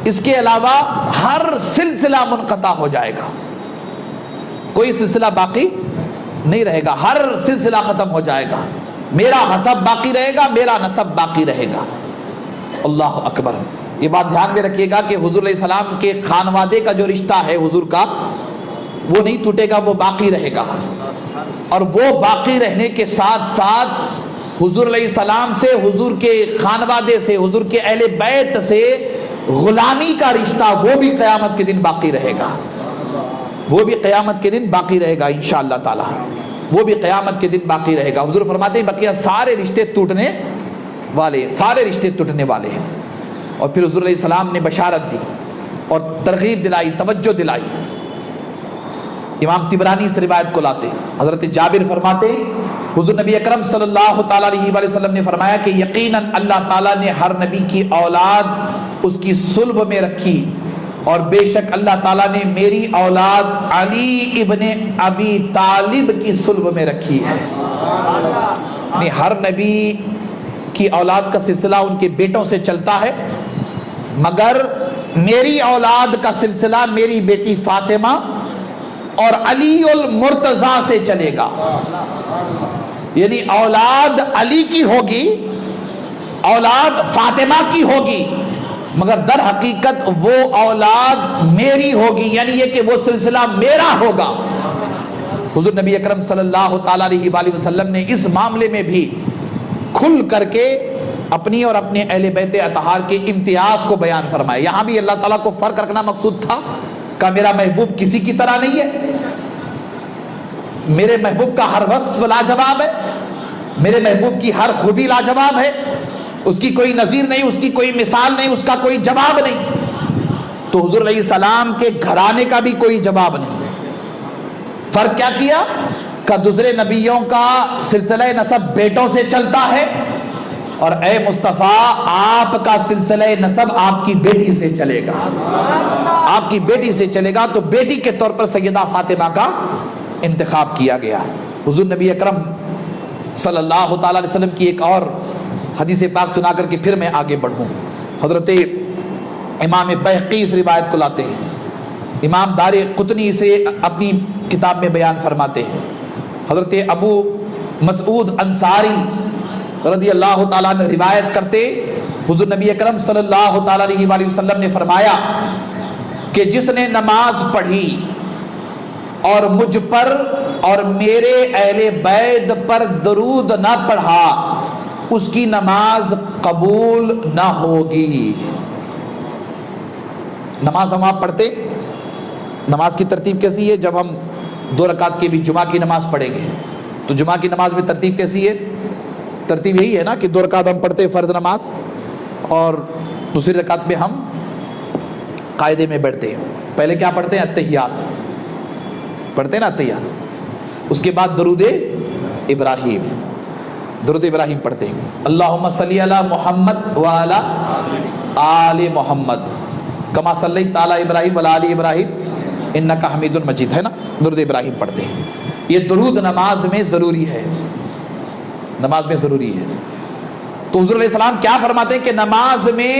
Speaker 1: اس کے علاوہ ہر سلسلہ منقطع ہو جائے گا، کوئی سلسلہ باقی نہیں رہے گا، ہر سلسلہ ختم ہو جائے گا، میرا حسب باقی رہے گا، میرا نسب باقی رہے گا۔ اللہ اکبر۔ یہ بات دھیان میں رکھیے گا کہ حضور علیہ السلام کے خانوادے کا جو رشتہ ہے حضور کا، وہ نہیں ٹوٹے گا، وہ باقی رہے گا، اور وہ باقی رہنے کے ساتھ ساتھ حضور علیہ السلام سے، حضور کے خانوادے سے، حضور کے اہل بیت سے غلامی کا رشتہ وہ بھی قیامت کے دن باقی رہے گا، وہ بھی قیامت کے دن باقی رہے گا انشاءاللہ تعالی، وہ بھی قیامت کے دن باقی رہے گا۔ حضور فرماتے ہیں بقیہ سارے رشتے ٹوٹنے والے، سارے رشتے ٹوٹنے والے ہیں۔ اور پھر حضور علیہ السلام نے بشارت دی اور ترغیب دلائی، توجہ دلائی۔ امام طبرانی اس روایت کو لاتے، حضرت جابر فرماتے حضور نبی اکرم صلی اللہ تعالیٰ علیہ وآلہ وسلم نے فرمایا کہ یقیناً اللہ تعالیٰ نے ہر نبی کی اولاد اس کی صلب میں رکھی، اور بے شک اللہ تعالیٰ نے میری اولاد علی ابن ابی طالب کی صلب میں رکھی ہے۔ یعنی ہر نبی کی اولاد کا سلسلہ ان کے بیٹوں سے چلتا ہے، مگر میری اولاد کا سلسلہ میری بیٹی فاطمہ اور علی المرتضیٰ سے چلے گا۔ یعنی اولاد علی کی ہوگی، اولاد فاطمہ کی ہوگی، مگر در حقیقت وہ اولاد میری ہوگی، یعنی یہ کہ وہ سلسلہ میرا ہوگا۔ حضور نبی اکرم صلی اللہ تعالیٰ علیہ وآلہ وسلم نے اس معاملے میں بھی کھل کر کے اپنی اور اپنے اہل بیت اطہار کے امتیاز کو بیان فرمایا۔ یہاں بھی اللہ تعالیٰ کو فرق رکھنا مقصود تھا کہ میرا محبوب کسی کی طرح نہیں ہے، میرے محبوب کا ہر وصف لاجواب ہے، میرے محبوب کی ہر خوبی لاجواب ہے، اس کی کوئی نظیر نہیں، اس کی کوئی مثال نہیں، اس کا کوئی جواب نہیں۔ تو حضور علیہ السلام کے گھرانے کا بھی کوئی جواب نہیں۔ فرق کیا کیا کہ دوسرے نبیوں کا سلسلہ نسب بیٹوں سے چلتا ہے، اور اے مصطفیٰ آپ کا سلسلہ نسب آپ کی بیٹی سے چلے گا، آپ کی بیٹی سے چلے گا۔ تو بیٹی کے طور پر سیدہ فاطمہ کا انتخاب کیا گیا۔ حضور نبی اکرم صلی اللہ تعالیٰ علیہ وسلم کی ایک اور حدیث پاک سنا کر کے پھر میں آگے بڑھوں۔ حضرت امام بہقی اس روایت کو لاتے ہیں، امام دار قطنی سے اپنی کتاب میں بیان فرماتے ہیں۔ حضرت ابو مسعود انصاری رضی اللہ تعالیٰ عنہ روایت کرتے، حضور نبی اکرم صلی اللہ تعالیٰ علیہ وآلہ وسلم نے فرمایا کہ جس نے نماز پڑھی اور مجھ پر اور میرے اہل بیت پر درود نہ پڑھا اس کی نماز قبول نہ ہوگی۔ نماز ہم آپ پڑھتے، نماز کی ترتیب کیسی ہے؟ جب ہم 2 رکعت کی بھی جمعہ کی نماز پڑھیں گے تو جمعہ کی نماز میں ترتیب کیسی ہے؟ ترتیب یہی ہے نا کہ 2 رکعت ہم پڑھتے ہیں فرض نماز اور دوسری رکعت میں ہم قاعدے میں بیٹھتے ہیں. پہلے کیا پڑھتے ہیں؟ التحیات پڑھتے ہیں نا، التحیات. اس کے بعد درود ابراہیم، درود ابراہیم پڑھتے ہیں. اللہم صلی علی محمد وعلی آل محمد کما صلیت علی ابراہیم وعلی آل ابراہیم انک حمید مجید، ہے نا، درود ابراہیم پڑھتے ہیں. یہ درود نماز میں ضروری ہے، نماز میں ضروری ہے. تو حضور علیہ السلام کیا فرماتے ہیں کہ نماز میں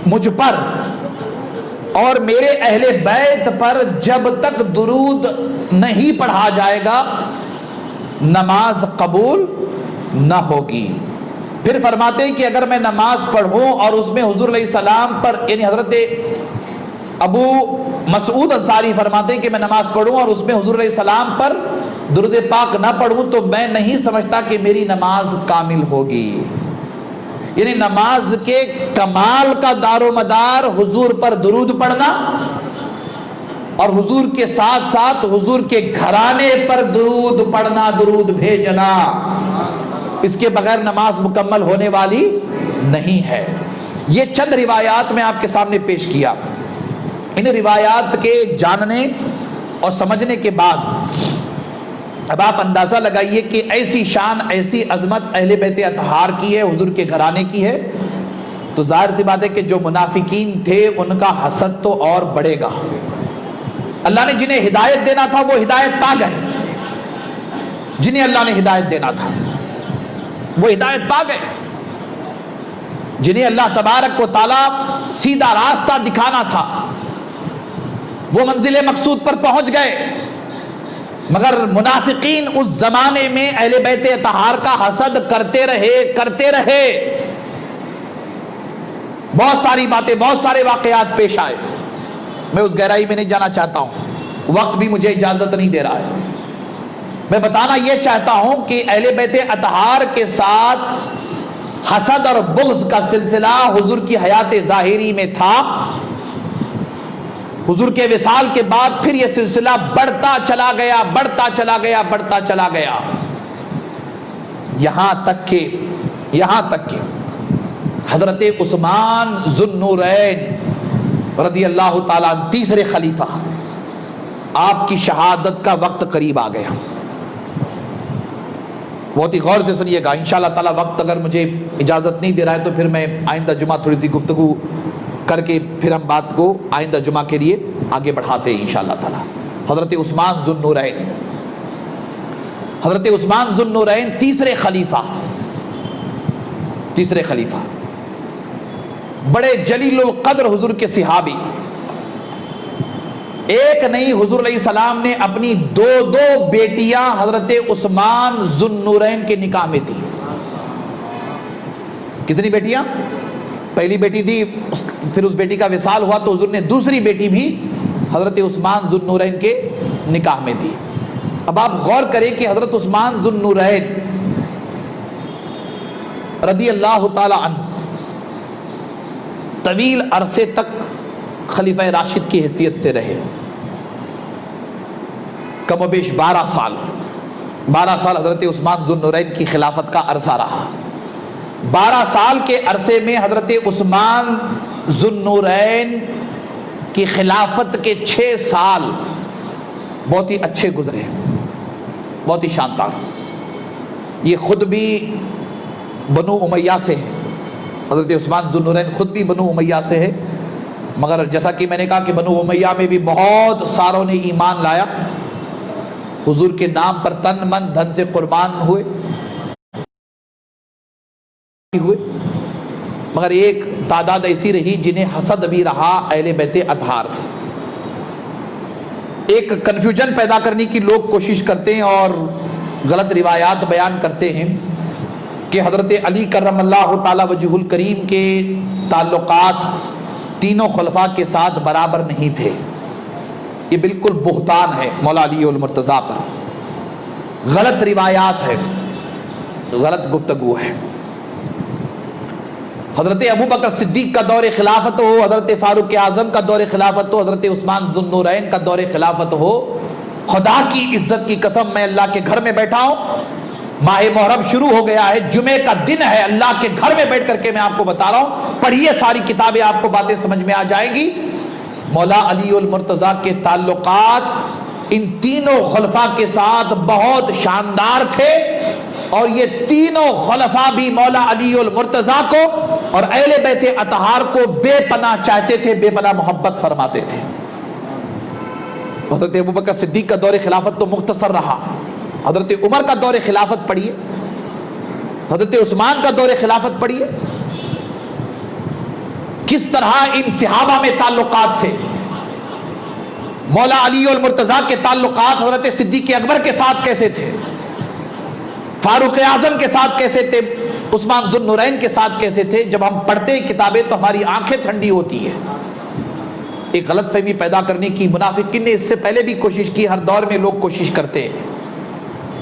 Speaker 1: مجھ پر اور میرے اہل بیت پر جب تک درود نہیں پڑھا جائے گا نماز قبول نہ ہوگی. پھر فرماتے ہیں کہ اگر میں نماز پڑھوں اور اس میں حضور علیہ السلام پر، یعنی حضرت ابو مسعود انصاری فرماتے ہیں کہ میں نماز پڑھوں اور اس میں حضور علیہ السلام پر درود پاک نہ پڑھوں تو میں نہیں سمجھتا کہ میری نماز کامل ہوگی. یعنی نماز کے کمال کا دار و مدار حضور پر درود پڑھنا اور حضور کے ساتھ ساتھ حضور کے گھرانے پر درود پڑھنا، درود بھیجنا، اس کے بغیر نماز مکمل ہونے والی نہیں ہے. یہ چند روایات میں آپ کے سامنے پیش کیا. ان روایات کے جاننے اور سمجھنے کے بعد اب آپ اندازہ لگائیے کہ ایسی شان، ایسی عظمت اہل بیت اطہار کی ہے، حضور کے گھرانے کی ہے، تو ظاہر سی بات ہے کہ جو منافقین تھے ان کا حسد تو اور بڑھے گا. اللہ نے جنہیں ہدایت دینا تھا وہ ہدایت پا گئے، جنہیں اللہ نے ہدایت دینا تھا وہ ہدایت پا گئے، جنہیں اللہ تبارک و تعالی سیدھا راستہ دکھانا تھا وہ منزل مقصود پر پہنچ گئے. مگر منافقین اس زمانے میں اہل بیت اطہار کا حسد کرتے رہے. بہت ساری باتیں، بہت سارے واقعات پیش آئے. میں اس گہرائی میں نہیں جانا چاہتا ہوں، وقت بھی مجھے اجازت نہیں دے رہا ہے. میں بتانا یہ چاہتا ہوں کہ اہل بیت اطہار کے ساتھ حسد اور بغض کا سلسلہ حضور کی حیات ظاہری میں تھا. حضور کے وصال کے بعد پھر یہ سلسلہ بڑھتا چلا گیا، بڑھتا چلا گیا، بڑھتا چلا گیا، یہاں تک کہ حضرت عثمان ذو النورین رضی اللہ تعالیٰ تیسرے خلیفہ، آپ کی شہادت کا وقت قریب آ گیا. بہت ہی غور سے سنیے گا، انشاءاللہ تعالیٰ وقت اگر مجھے اجازت نہیں دے رہا ہے تو پھر میں آئندہ جمعہ تھوڑی سی گفتگو کر کے پھر ہم بات کو آئندہ جمعہ کے لیے آگے بڑھاتے ہیں انشاءاللہ تعالیٰ. حضرت عثمان ذو النورین، حضرت عثمان ذو النورین تیسرے خلیفہ، بڑے جلیل القدر حضور کے صحابی. ایک نہیں، حضور علیہ السلام نے اپنی 2 بیٹیاں حضرت عثمان ذو النورین کے نکاح میں دی. کتنی بیٹیاں؟ پہلی بیٹی دی، پھر اس بیٹی کا وصال ہوا تو حضور نے دوسری بیٹی بھی حضرت عثمان ذو النورین کے نکاح میں دی. اب آپ غور کریں کہ حضرت عثمان ذو النورین رضی اللہ تعالی عنہ طویل عرصے تک خلیفہ راشد کی حیثیت سے رہے. کم و بیش 12 سال حضرت عثمان ذو النورین کی خلافت کا عرصہ رہا. 12 سال کے عرصے میں حضرت عثمان ذو النورین کی خلافت کے 6 سال بہت ہی اچھے گزرے، بہت ہی شاندار. یہ خود بھی بنو امیہ سے ہے، حضرت عثمان ذو النورین خود بھی بنو امیہ سے ہے، مگر جیسا کہ میں نے کہا کہ بنو امیہ میں بھی بہت ساروں نے ایمان لایا، حضور کے نام پر تن من دھن سے قربان ہوئے، مگر ایک تعداد ایسی رہی جنہیں حسد بھی رہا اہل بیت اطہار سے. ایک کنفیوژن پیدا کرنے کی لوگ کوشش کرتے ہیں اور غلط روایات بیان کرتے ہیں کہ حضرت علی کرم اللہ تعالی وجہ الکریم کے تعلقات تینوں خلفاء کے ساتھ برابر نہیں تھے. یہ بالکل بہتان ہے مولا علی المرتضیٰ پر، غلط روایات ہے، غلط گفتگو ہے. حضرت ابوبکر صدیق کا دور خلافت ہو، حضرت فاروق اعظم کا دور خلافت ہو، حضرت عثمان ذو النورین کا دور خلافت ہو، خدا کی عزت کی قسم میں اللہ کے گھر میں بیٹھا ہوں، ماہ محرم شروع ہو گیا ہے، جمعے کا دن ہے، اللہ کے گھر میں بیٹھ کر کے میں آپ کو بتا رہا ہوں، پڑھیے ساری کتابیں، آپ کو باتیں سمجھ میں آ جائیں گی۔ مولا علی المرتضیٰ کے تعلقات ان تینوں خلفاء کے ساتھ بہت شاندار تھے، اور یہ تینوں خلفاء بھی مولا علی المرتضیٰ کو اور اہل بیت اطہار کو بے پناہ چاہتے تھے، بے پناہ محبت فرماتے تھے۔ حضرت ابوبکر صدیق کا دور خلافت تو مختصر رہا، حضرت عمر کا دور خلافت پڑھیے، حضرت عثمان کا دور خلافت پڑھیے، کس طرح ان صحابہ میں تعلقات تھے۔ مولا علی المرتضیٰ کے تعلقات حضرت صدیق اکبر کے ساتھ کیسے تھے، فاروق اعظم کے ساتھ کیسے تھے، عثمان ذو النورین کے ساتھ کیسے تھے۔ جب ہم پڑھتے ہیں کتابیں تو ہماری آنکھیں ٹھنڈی ہوتی ہے۔ ایک غلط فہمی پیدا کرنے کی منافقین نے اس سے پہلے بھی کوشش کی، ہر دور میں لوگ کوشش کرتے ہیں،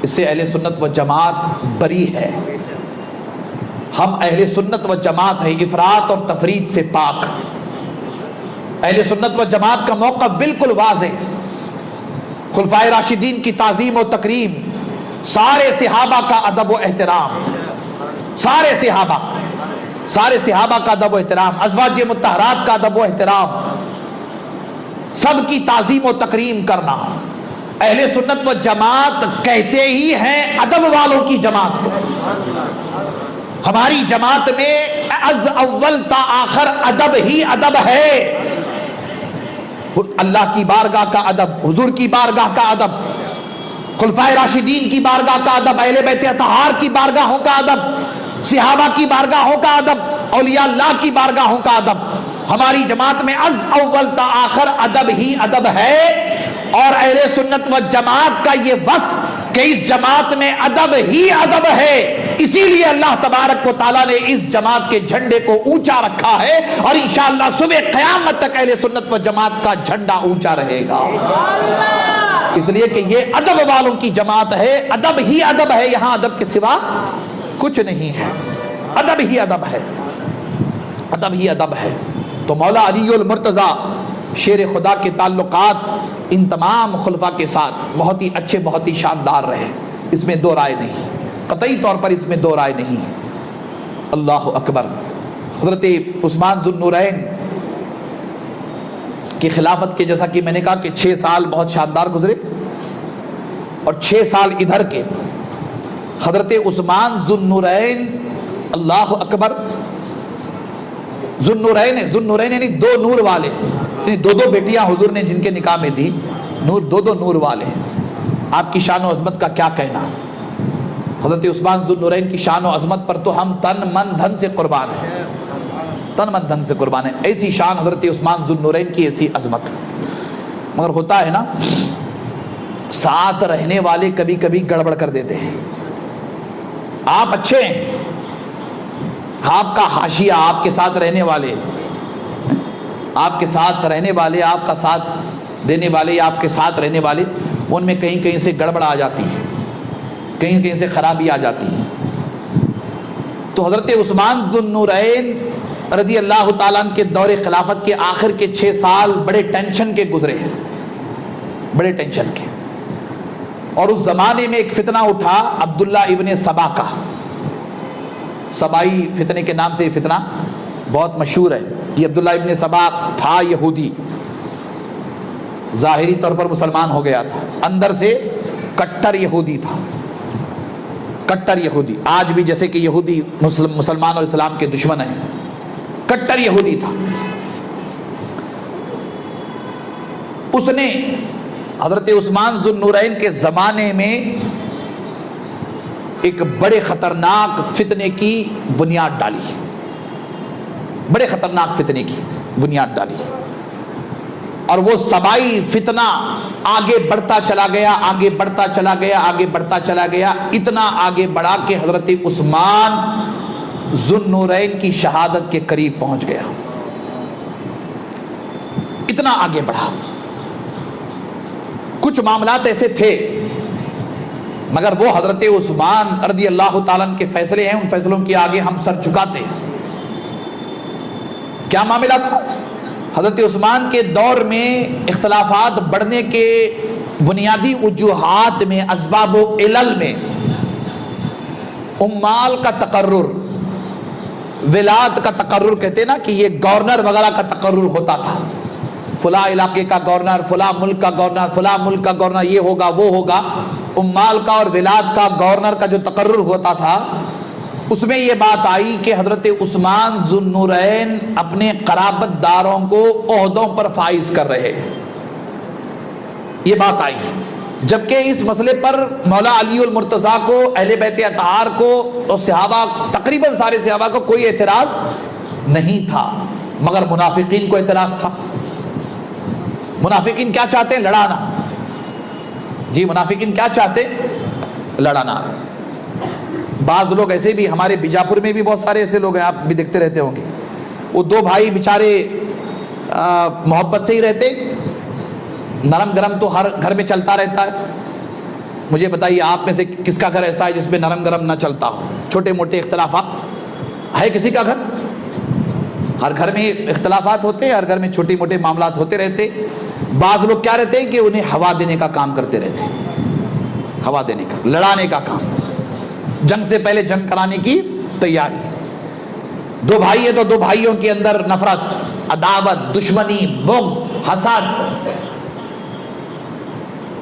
Speaker 1: اس سے اہل سنت و جماعت بری ہے۔ ہم اہل سنت و جماعت ہیں، افراط اور تفرید سے پاک۔ اہل سنت و جماعت کا موقف بالکل واضح، خلفائے راشدین کی تعظیم و تکریم، سارے صحابہ کا ادب و احترام، سارے صحابہ کا ادب و احترام، ازواج مطہرات کا ادب و احترام، سب کی تعظیم و تکریم کرنا۔ اہل سنت و جماعت کہتے ہی ہیں ادب والوں کی جماعت کو۔ ہماری جماعت میں از اول تا آخر ادب ہی ادب ہے، اللہ کی بارگاہ کا ادب، حضور کی بارگاہ کا ادب، خلفائے راشدین کی بارگاہ کا ادب، اہل بیت اطہار کی بارگاہوں کا ادب، صحابہ کی بارگاہوں کا ادب، اولیاء اللہ کی بارگاہوں کا ادب۔ ہماری جماعت میں از اول تا آخر ادب ہی ادب ہے، اور اہل سنت و جماعت کا یہ وصف کہ اس جماعت میں ادب ہی ادب ہے، اسی لیے اللہ تبارک و تعالیٰ نے اس جماعت کے جھنڈے کو اونچا رکھا ہے، اور انشاءاللہ صبح قیامت تک اہل سنت و جماعت کا جھنڈا اونچا رہے گا، اس لیے کہ یہ ادب والوں کی جماعت ہے۔ ادب ہی ادب ہے، یہاں ادب کے سوا کچھ نہیں ہے، ادب ہی ادب ہے، ادب ہی ادب ہے۔ تو مولا علی المرتضیٰ شیر خدا کے تعلقات ان تمام خلفاء کے ساتھ بہت ہی اچھے، بہت ہی شاندار رہے، اس میں دو رائے نہیں، قطعی طور پر اس میں دو رائے نہیں۔ اللہ اکبر۔ حضرت عثمان ذو النورین کی خلافت کے، جیسا کہ میں نے کہا کہ 6 سال بہت شاندار گزرے، اور 6 سال ادھر کے حضرت عثمان ذو النورین، اللہ اکبر، ذو النورین یعنی 2 نور والے، یعنی 2 بیٹیاں حضور نے جن کے نکاح میں دی، نور 2 نور والے۔ آپ کی شان و عظمت کا کیا کہنا، حضرت عثمان ذو النورین کی شان و عظمت پر تو ہم تن من دھن سے قربان ہیں، تن من دھن سے قربان ہے۔ ایسی شان حضرت عثمان ذو النورین کی، ایسی عظمت۔ مگر ہوتا ہے نا، ساتھ رہنے والے کبھی کبھی گڑبڑ کر دیتے ہیں۔ آپ اچھے ہیں، آپ کا حاشیہ، آپ کے ساتھ رہنے والے، آپ کے ساتھ رہنے والے، آپ کا ساتھ دینے والے، آپ کے ساتھ رہنے والے، ان میں کہیں کہیں سے گڑبڑ آ جاتی ہے، کہیں کہیں سے خرابی آ جاتی ہے۔ تو حضرت عثمان ذو النورین رضی اللہ تعالیٰ عنہ کے دور خلافت کے آخر کے 6 سال بڑے ٹینشن کے گزرے، بڑے ٹینشن کے۔ اور اس زمانے میں ایک فتنہ اٹھا عبداللہ ابن سبا کا، سبائی فتنے کے نام سے یہ فتنہ بہت مشہور ہے۔ یہ عبداللہ ابن سبا تھا یہودی، ظاہری طور پر مسلمان ہو گیا تھا، اندر سے کٹر یہودی تھا، کٹر یہودی۔ آج بھی جیسے کہ یہودی مسلمان اور اسلام کے دشمن ہیں، کٹر یہودی تھا۔ اس نے حضرت عثمان ذو النورین کے زمانے میں ایک بڑے خطرناک فتنے کی بنیاد ڈالی، بڑے خطرناک فتنے کی بنیاد ڈالی، اور وہ سبائی فتنہ آگے بڑھتا چلا گیا، آگے بڑھتا چلا گیا، آگے بڑھتا چلا گیا، اتنا آگے بڑھا کہ حضرت عثمان ذو النورین کی شہادت کے قریب پہنچ گیا، اتنا آگے بڑھا۔ کچھ معاملات ایسے تھے، مگر وہ حضرت عثمان رضی اللہ تعالیٰ عنہ کے فیصلے ہیں، ان فیصلوں کے آگے ہم سر جھکاتے ہیں۔ کیا معاملہ تھا؟ حضرت عثمان کے دور میں اختلافات بڑھنے کے بنیادی وجوہات میں، اسباب و علل میں امال کا تقرر، ولایت کا تقرر کہتے ہیں نا کہ یہ گورنر وغیرہ کا تقرر ہوتا تھا، فلاں علاقے کا گورنر، فلاں ملک کا گورنر، فلاں ملک کا گورنر، یہ ہوگا وہ ہوگا، امال کا اور ولایت کا گورنر کا جو تقرر ہوتا تھا، اس میں یہ بات آئی کہ حضرت عثمان ذو النورین اپنے قرابت داروں کو عہدوں پر فائز کر رہے، یہ بات آئی، جبکہ اس مسئلے پر مولا علی المرتضیٰ کو، اہل بیت اطہار کو اور صحابہ، تقریباً سارے صحابہ کو کوئی اعتراض نہیں تھا، مگر منافقین کو اعتراض تھا۔ منافقین کیا چاہتے ہیں؟ لڑانا۔ جی منافقین کیا چاہتے؟ لڑانا۔ بعض لوگ ایسے بھی، ہمارے بیجاپور میں بھی بہت سارے ایسے لوگ ہیں، آپ بھی دیکھتے رہتے ہوں گے، وہ دو بھائی بیچارے محبت سے ہی رہتے، نرم گرم تو ہر گھر میں چلتا رہتا ہے۔ مجھے بتائیے آپ میں سے کس کا گھر ایسا ہے جس میں نرم گرم نہ چلتا ہو؟ چھوٹے موٹے اختلافات ہے کسی کا گھر؟ ہر گھر میں اختلافات ہوتے ہیں، ہر گھر میں چھوٹے موٹے معاملات ہوتے رہتے۔ بعض لوگ کیا رہتے ہیں کہ انہیں ہوا دینے کا کام کرتے رہتے ہیں، ہوا دینے کا، لڑانے کا کام، جنگ سے پہلے جنگ کرانے کی تیاری۔ دو بھائی ہیں تو دو بھائیوں کے اندر نفرت، عداوت، دشمنی، بغض، حسد۔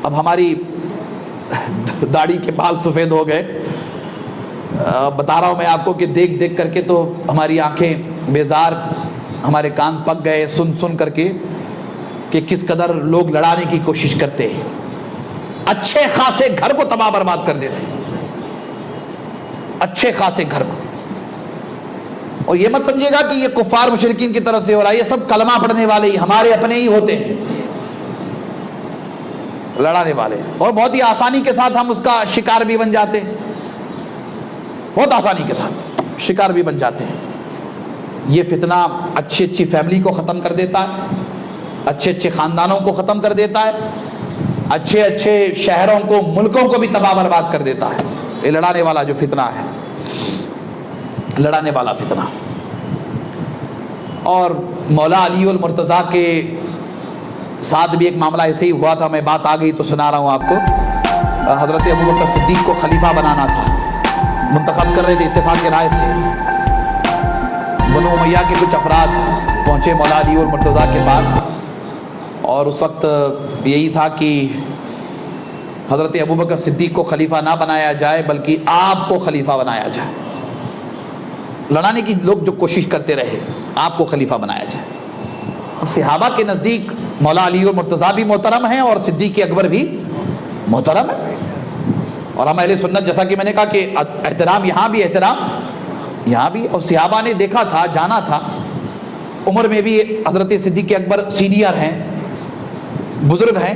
Speaker 1: اب ہماری داڑھی کے بال سفید ہو گئے، بتا رہا ہوں میں آپ کو کہ دیکھ دیکھ کر کے تو ہماری آنکھیں بیزار، ہمارے کان پک گئے سن سن کر کے کہ کس قدر لوگ لڑانے کی کوشش کرتے ہیں، اچھے خاصے گھر کو تباہ برباد کر دیتے، اچھے خاصے گھر کو۔ اور یہ مت سمجھے گا کہ یہ کفار مشرکین کی طرف سے ہو رہا ہے، یہ سب کلمہ پڑھنے والے ہی ہمارے اپنے ہی ہوتے ہیں، لڑانے والے، اور بہت ہی آسانی کے ساتھ ہم اس کا شکار بھی بن جاتے ہیں، بہت آسانی کے ساتھ شکار بھی بن جاتے ہیں۔ یہ فتنہ اچھی اچھی فیملی کو ختم کر دیتا ہے، اچھے اچھے خاندانوں کو ختم کر دیتا ہے، اچھے اچھے شہروں کو، ملکوں کو بھی تباہ برباد کر دیتا ہے، یہ لڑانے والا جو فتنہ ہے، لڑانے والا فتنہ۔ اور مولا علی المرتضیٰ کے ساتھ بھی ایک معاملہ ایسے ہی ہوا تھا، میں بات آ گئی تو سنا رہا ہوں آپ کو۔ حضرت ابوبکر صدیق کو خلیفہ بنانا تھا، منتخب کر رہے تھے اتفاق رائے سے۔ بنو امیہ کے کچھ افراد پہنچے مولا علی المرتضیٰ کے پاس، اور اس وقت یہی تھا کہ حضرت ابوبکر صدیق کو خلیفہ نہ بنایا جائے بلکہ آپ کو خلیفہ بنایا جائے، لڑانے کی لوگ جو کوشش کرتے رہے، آپ کو خلیفہ بنایا جائے۔ صحابہ کے نزدیک مولا علی المرتضیٰ بھی محترم ہیں اور صدیق اکبر بھی محترم ہے، اور ہم اہل سنت، جیسا کہ میں نے کہا کہ احترام یہاں بھی، احترام یہاں بھی۔ اور صحابہ نے دیکھا تھا، جانا تھا، عمر میں بھی حضرت صدیق اکبر سینئر ہیں، بزرگ ہیں،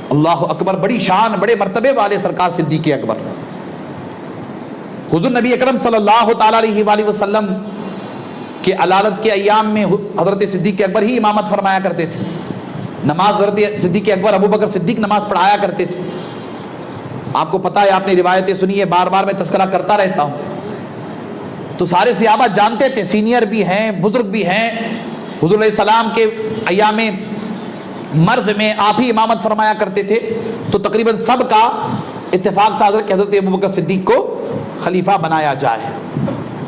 Speaker 1: اللہ اکبر، بڑی شان، بڑے مرتبے والے سرکار صدیق اکبر۔ حضور نبی اکرم صلی اللہ تعالیٰ علیہ وآلہ وسلم کہ علالت کے ایام میں حضرت صدیق اکبر ہی امامت فرمایا کرتے تھے، نماز حضرت صدیق اکبر، ابوبکر صدیق نماز پڑھایا کرتے تھے۔ آپ کو پتہ ہے، آپ نے روایتیں سنی ہے، بار بار میں تذکرہ کرتا رہتا ہوں، تو سارے صحابہ جانتے تھے، سینئر بھی ہیں، بزرگ بھی ہیں، حضور علیہ السلام کے ایام مرض میں آپ ہی امامت فرمایا کرتے تھے، تو تقریباً سب کا اتفاق تھا کہ حضرت ابوبکر صدیق کو خلیفہ بنایا جائے۔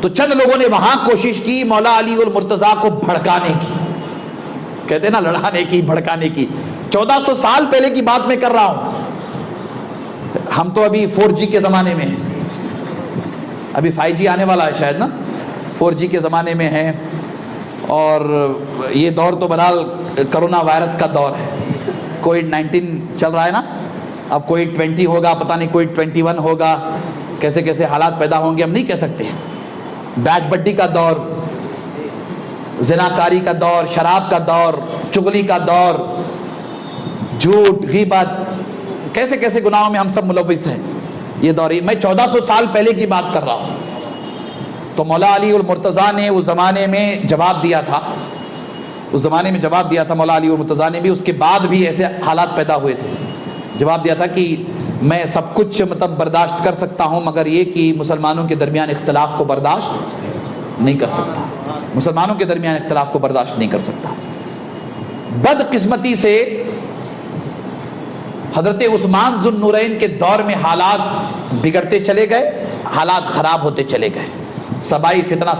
Speaker 1: تو چند لوگوں نے وہاں کوشش کی مولا علی المرتضیٰ کو بھڑکانے کی، کہتے ہیں نا لڑانے کی، بھڑکانے کی۔ 1400 سال پہلے کی بات میں کر رہا ہوں، ہم تو ابھی 4G کے زمانے میں ہیں، ابھی 5G آنے والا ہے شاید نا، 4G کے زمانے میں ہیں، اور یہ دور تو بہرحال کرونا وائرس کا دور ہے، کووڈ-19 چل رہا ہے نا، اب کووڈ-20 ہوگا، پتہ نہیں کووڈ-21 ہوگا، کیسے کیسے حالات پیدا ہوں گے ہم نہیں کہہ سکتے۔ بیچ بڈی کا دور، زناکاری کا دور، شراب کا دور، چغلی کا دور، جھوٹ، غیبت، کیسے کیسے گناہوں میں ہم سب ملوث ہیں، یہ دور ہی۔ میں 1400 سال پہلے کی بات کر رہا ہوں۔ تو مولا علی المرتضیٰ نے اس زمانے میں جواب دیا تھا، اس زمانے میں جواب دیا تھا مولا علی المرتضیٰ نے بھی، اس کے بعد بھی ایسے حالات پیدا ہوئے تھے، جواب دیا تھا کہ میں سب کچھ برداشت کر سکتا ہوں، مگر یہ کہ مسلمانوں کے درمیان اختلاف کو برداشت نہیں کر سکتا، مسلمانوں کے درمیان اختلاف کو برداشت نہیں کر سکتا۔ بدقسمتی سے حضرت عثمان ذو النورین کے دور میں حالات بگڑتے چلے گئے، حالات خراب ہوتے چلے گئے. سبائی فتنہ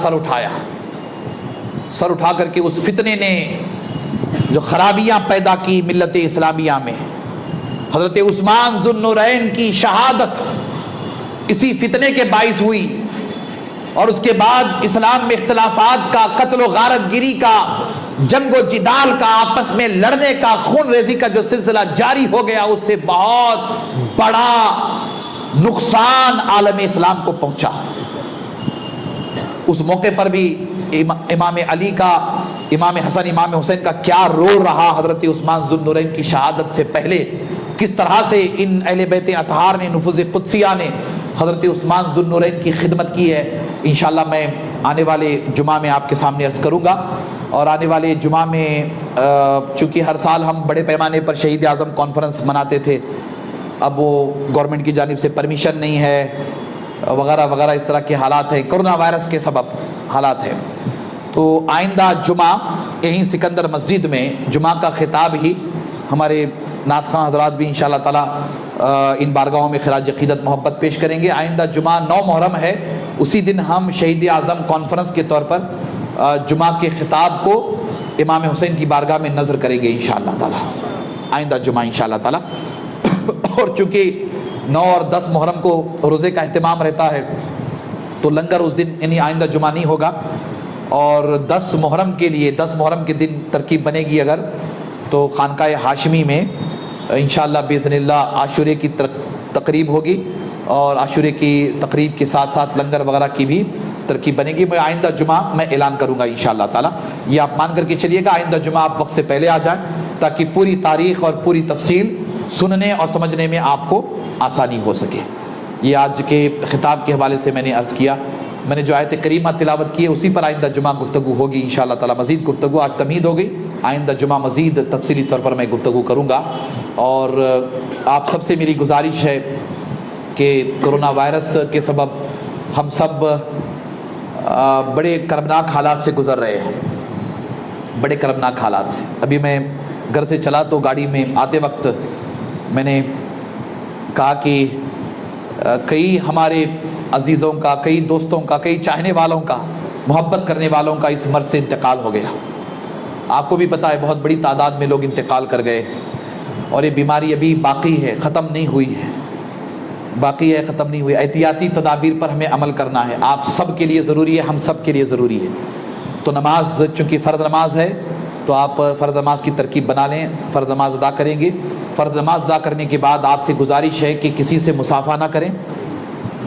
Speaker 1: سر اٹھا کر کے اس فتنے نے جو خرابیاں پیدا کی ملت اسلامیہ میں، حضرت عثمان ذو النورین کی شہادت اسی فتنے کے باعث ہوئی، اور اس کے بعد اسلام میں اختلافات کا، قتل و غارت گیری کا، جنگ و جدال کا، آپس میں لڑنے کا، خون ریزی کا جو سلسلہ جاری ہو گیا، اس سے بہت بڑا نقصان عالم اسلام کو پہنچا. اس موقع پر بھی امام علی کا، امام حسن، امام حسین کا کیا رول رہا حضرت عثمان ذو النورین کی شہادت سے پہلے، کس طرح سے ان اہل بیت اطہار نے، نفوذ قدسیہ نے حضرت عثمان ذو النورین کی خدمت کی ہے. انشاءاللہ میں آنے والے جمعہ میں آپ کے سامنے عرض کروں گا. اور آنے والے جمعہ میں چونکہ ہر سال ہم بڑے پیمانے پر شہید اعظم کانفرنس مناتے تھے، اب وہ گورنمنٹ کی جانب سے پرمیشن نہیں ہے وغیرہ وغیرہ، اس طرح کے حالات ہیں، کرونا وائرس کے سبب حالات ہیں. تو آئندہ جمعہ یہیں سکندر مسجد میں جمعہ کا خطاب ہی ہمارے نعت خواں حضرات بھی انشاءاللہ تعالی ان بارگاہوں میں خراج عقیدت محبت پیش کریں گے. آئندہ جمعہ 9 محرم ہے، اسی دن ہم شہید اعظم کانفرنس کے طور پر جمعہ کے خطاب کو امام حسین کی بارگاہ میں نظر کریں گے انشاءاللہ تعالی، آئندہ جمعہ انشاءاللہ تعالی. اور چونکہ 9 اور 10 محرم کو روزے کا اہتمام رہتا ہے تو لنگر اس دن یعنی آئندہ جمعہ نہیں ہوگا. اور 10 محرم کے لیے 10 محرم کے دن ترکیب بنے گی اگر تو خانقاہ ہاشمی میں انشاءاللہ باذن اللہ عاشورے کی تقریب ہوگی، اور عاشورے کی تقریب کے ساتھ ساتھ لنگر وغیرہ کی بھی ترکیب بنے گی. میں آئندہ جمعہ میں اعلان کروں گا انشاءاللہ تعالی. یہ آپ مان کر کے چلیے گا، آئندہ جمعہ آپ وقت سے پہلے آ جائیں تاکہ پوری تاریخ اور پوری تفصیل سننے اور سمجھنے میں آپ کو آسانی ہو سکے. یہ آج کے خطاب کے حوالے سے میں نے عرض کیا. میں نے جو آیت کریمہ تلاوت کی ہے اسی پر آئندہ جمعہ گفتگو ہوگی انشاءاللہ تعالی. مزید گفتگو آج تمہید ہو گئی، آئندہ جمعہ مزید تفصیلی طور پر میں گفتگو کروں گا. اور آپ سب سے میری گزارش ہے کہ کرونا وائرس کے سبب ہم سب بڑے کربناک حالات سے گزر رہے ہیں، بڑے کربناک حالات سے. ابھی میں گھر سے چلا تو گاڑی میں آتے وقت میں نے کہا کہ کئی ہمارے عزیزوں کا، کئی دوستوں کا، کئی چاہنے والوں کا، محبت کرنے والوں کا اس مرض سے انتقال ہو گیا. آپ کو بھی پتہ ہے بہت بڑی تعداد میں لوگ انتقال کر گئے، اور یہ بیماری ابھی باقی ہے، ختم نہیں ہوئی ہے، باقی ہے، ختم نہیں ہوئی. احتیاطی تدابیر پر ہمیں عمل کرنا ہے، آپ سب کے لیے ضروری ہے، ہم سب کے لیے ضروری ہے. تو نماز چونکہ فرض نماز ہے تو آپ فرض نماز کی ترکیب بنا لیں، فرض نماز ادا کریں گے. فرض نماز ادا کرنے کے بعد آپ سے گزارش ہے کہ کسی سے مصافحہ نہ کریں،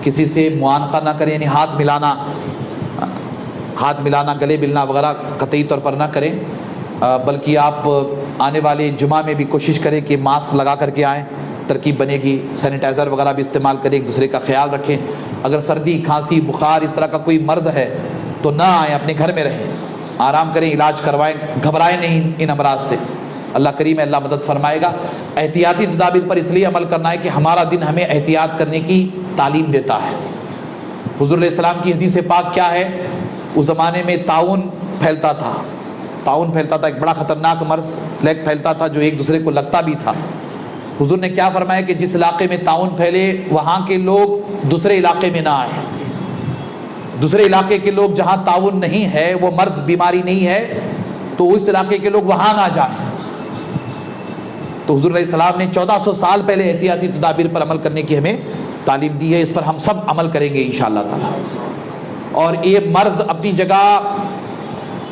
Speaker 1: کسی سے معانقہ نہ کریں، یعنی ہاتھ ملانا، گلے ملنا وغیرہ قطعی طور پر نہ کریں. بلکہ آپ آنے والے جمعہ میں بھی کوشش کریں کہ ماسک لگا کر کے آئیں، ترکیب بنے گی. سینیٹائزر وغیرہ بھی استعمال کریں، ایک دوسرے کا خیال رکھیں. اگر سردی، کھانسی، بخار اس طرح کا کوئی مرض ہے تو نہ آئیں، اپنے گھر میں رہیں، آرام کریں، علاج کروائیں، گھبرائیں نہیں ان امراض سے. اللہ کریم ہے، اللہ مدد فرمائے گا. احتیاطی تدابیر پر اس لیے عمل کرنا ہے کہ ہمارا دن ہمیں احتیاط کرنے کی تعلیم دیتا ہے. حضور علیہ السلام کی حدیث پاک کیا ہے؟ اس زمانے میں طاعون پھیلتا تھا، ایک بڑا خطرناک مرض پلیگ پھیلتا تھا جو ایک دوسرے کو لگتا بھی تھا. حضور نے کیا فرمایا کہ جس علاقے میں طاعون پھیلے وہاں کے لوگ دوسرے علاقے میں نہ آئیں. دوسرے علاقے کے لوگ جہاں طاعون نہیں ہے، وہ مرض بیماری نہیں ہے، تو اس علاقے کے لوگ وہاں نہ جائیں. تو حضور علیہ السلام نے 1400 سال پہلے احتیاطی تدابیر پر عمل کرنے کی ہمیں تعلیم دی ہے. اس پر ہم سب عمل کریں گے انشاءاللہ تعالی. اور یہ مرض اپنی جگہ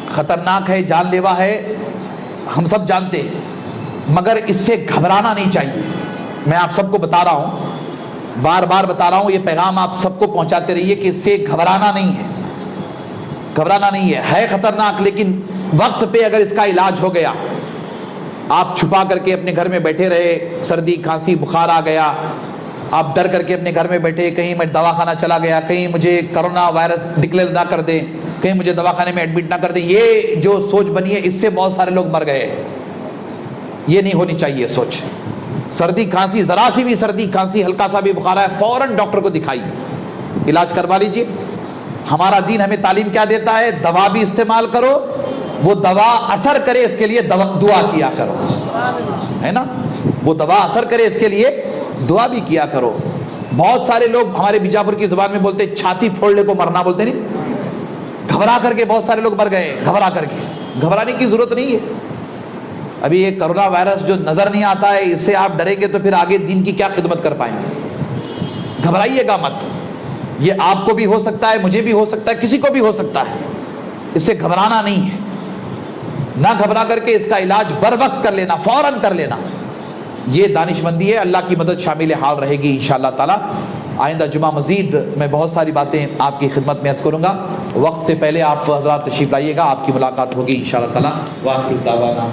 Speaker 1: خطرناک ہے، جان لیوا ہے، ہم سب جانتے ہیں، مگر اس سے گھبرانا نہیں چاہیے. میں آپ سب کو بتا رہا ہوں، بار بار بتا رہا ہوں، یہ پیغام آپ سب کو پہنچاتے رہیے کہ اس سے گھبرانا نہیں ہے، گھبرانا نہیں ہے خطرناک، لیکن وقت پہ اگر اس کا علاج ہو گیا. آپ چھپا کر کے اپنے گھر میں بیٹھے رہے، سردی، کھانسی، بخار آ گیا، آپ ڈر کر کے اپنے گھر میں بیٹھے، کہیں میں دواخانہ چلا گیا، کہیں مجھے کرونا وائرس ڈکلیئر نہ کر دیں، کہیں مجھے دواخانے میں ایڈمٹ نہ کر دیں. یہ جو سوچ بنی ہے اس سے بہت سارے لوگ مر گئے. یہ نہیں ہونی چاہیے سوچ. سردی کھانسی، ذرا سی بھی سردی کھانسی، ہلکا سا بھی بخار ہے، فوراً ڈاکٹر کو دکھائیے، علاج کروا لیجیے. ہمارا دین ہمیں تعلیم کیا دیتا ہے؟ دوا بھی استعمال کرو، وہ دوا اثر کرے اس کے لیے دعا کیا کرو، ہے نا. وہ دوا اثر کرے اس کے لیے دعا بھی کیا کرو. بہت سارے لوگ ہمارے بیجاپور کی زبان میں بولتے چھاتی پھوڑنے کو مرنا بولتے نہیں, گھبرا کر کے بہت سارے لوگ مر گئے. گھبرا کر کے, گھبرانے کی ضرورت نہیں ہے. ابھی یہ کرونا وائرس جو نظر نہیں آتا ہے, اس سے آپ ڈریں گے تو پھر آگے دین کی کیا خدمت کر پائیں گے. گھبرائیے گا مت, یہ آپ کو بھی ہو سکتا ہے, مجھے بھی ہو سکتا ہے, کسی کو بھی ہو سکتا ہے. اس سے گھبرانا نہیں ہے. نہ گھبرا کر کے اس کا علاج بر وقت کر لینا, فوراً کر لینا, یہ دانش مندی ہے. اللہ کی مدد شامل حال رہے گی انشاءاللہ تعالی. آئندہ جمعہ مزید میں بہت ساری باتیں آپ کی خدمت میں عرض کروں گا. وقت سے پہلے آپ حضرات تشریف لائیے گا, آپ کی ملاقات ہوگی انشاءاللہ تعالی. وآخر دعوانا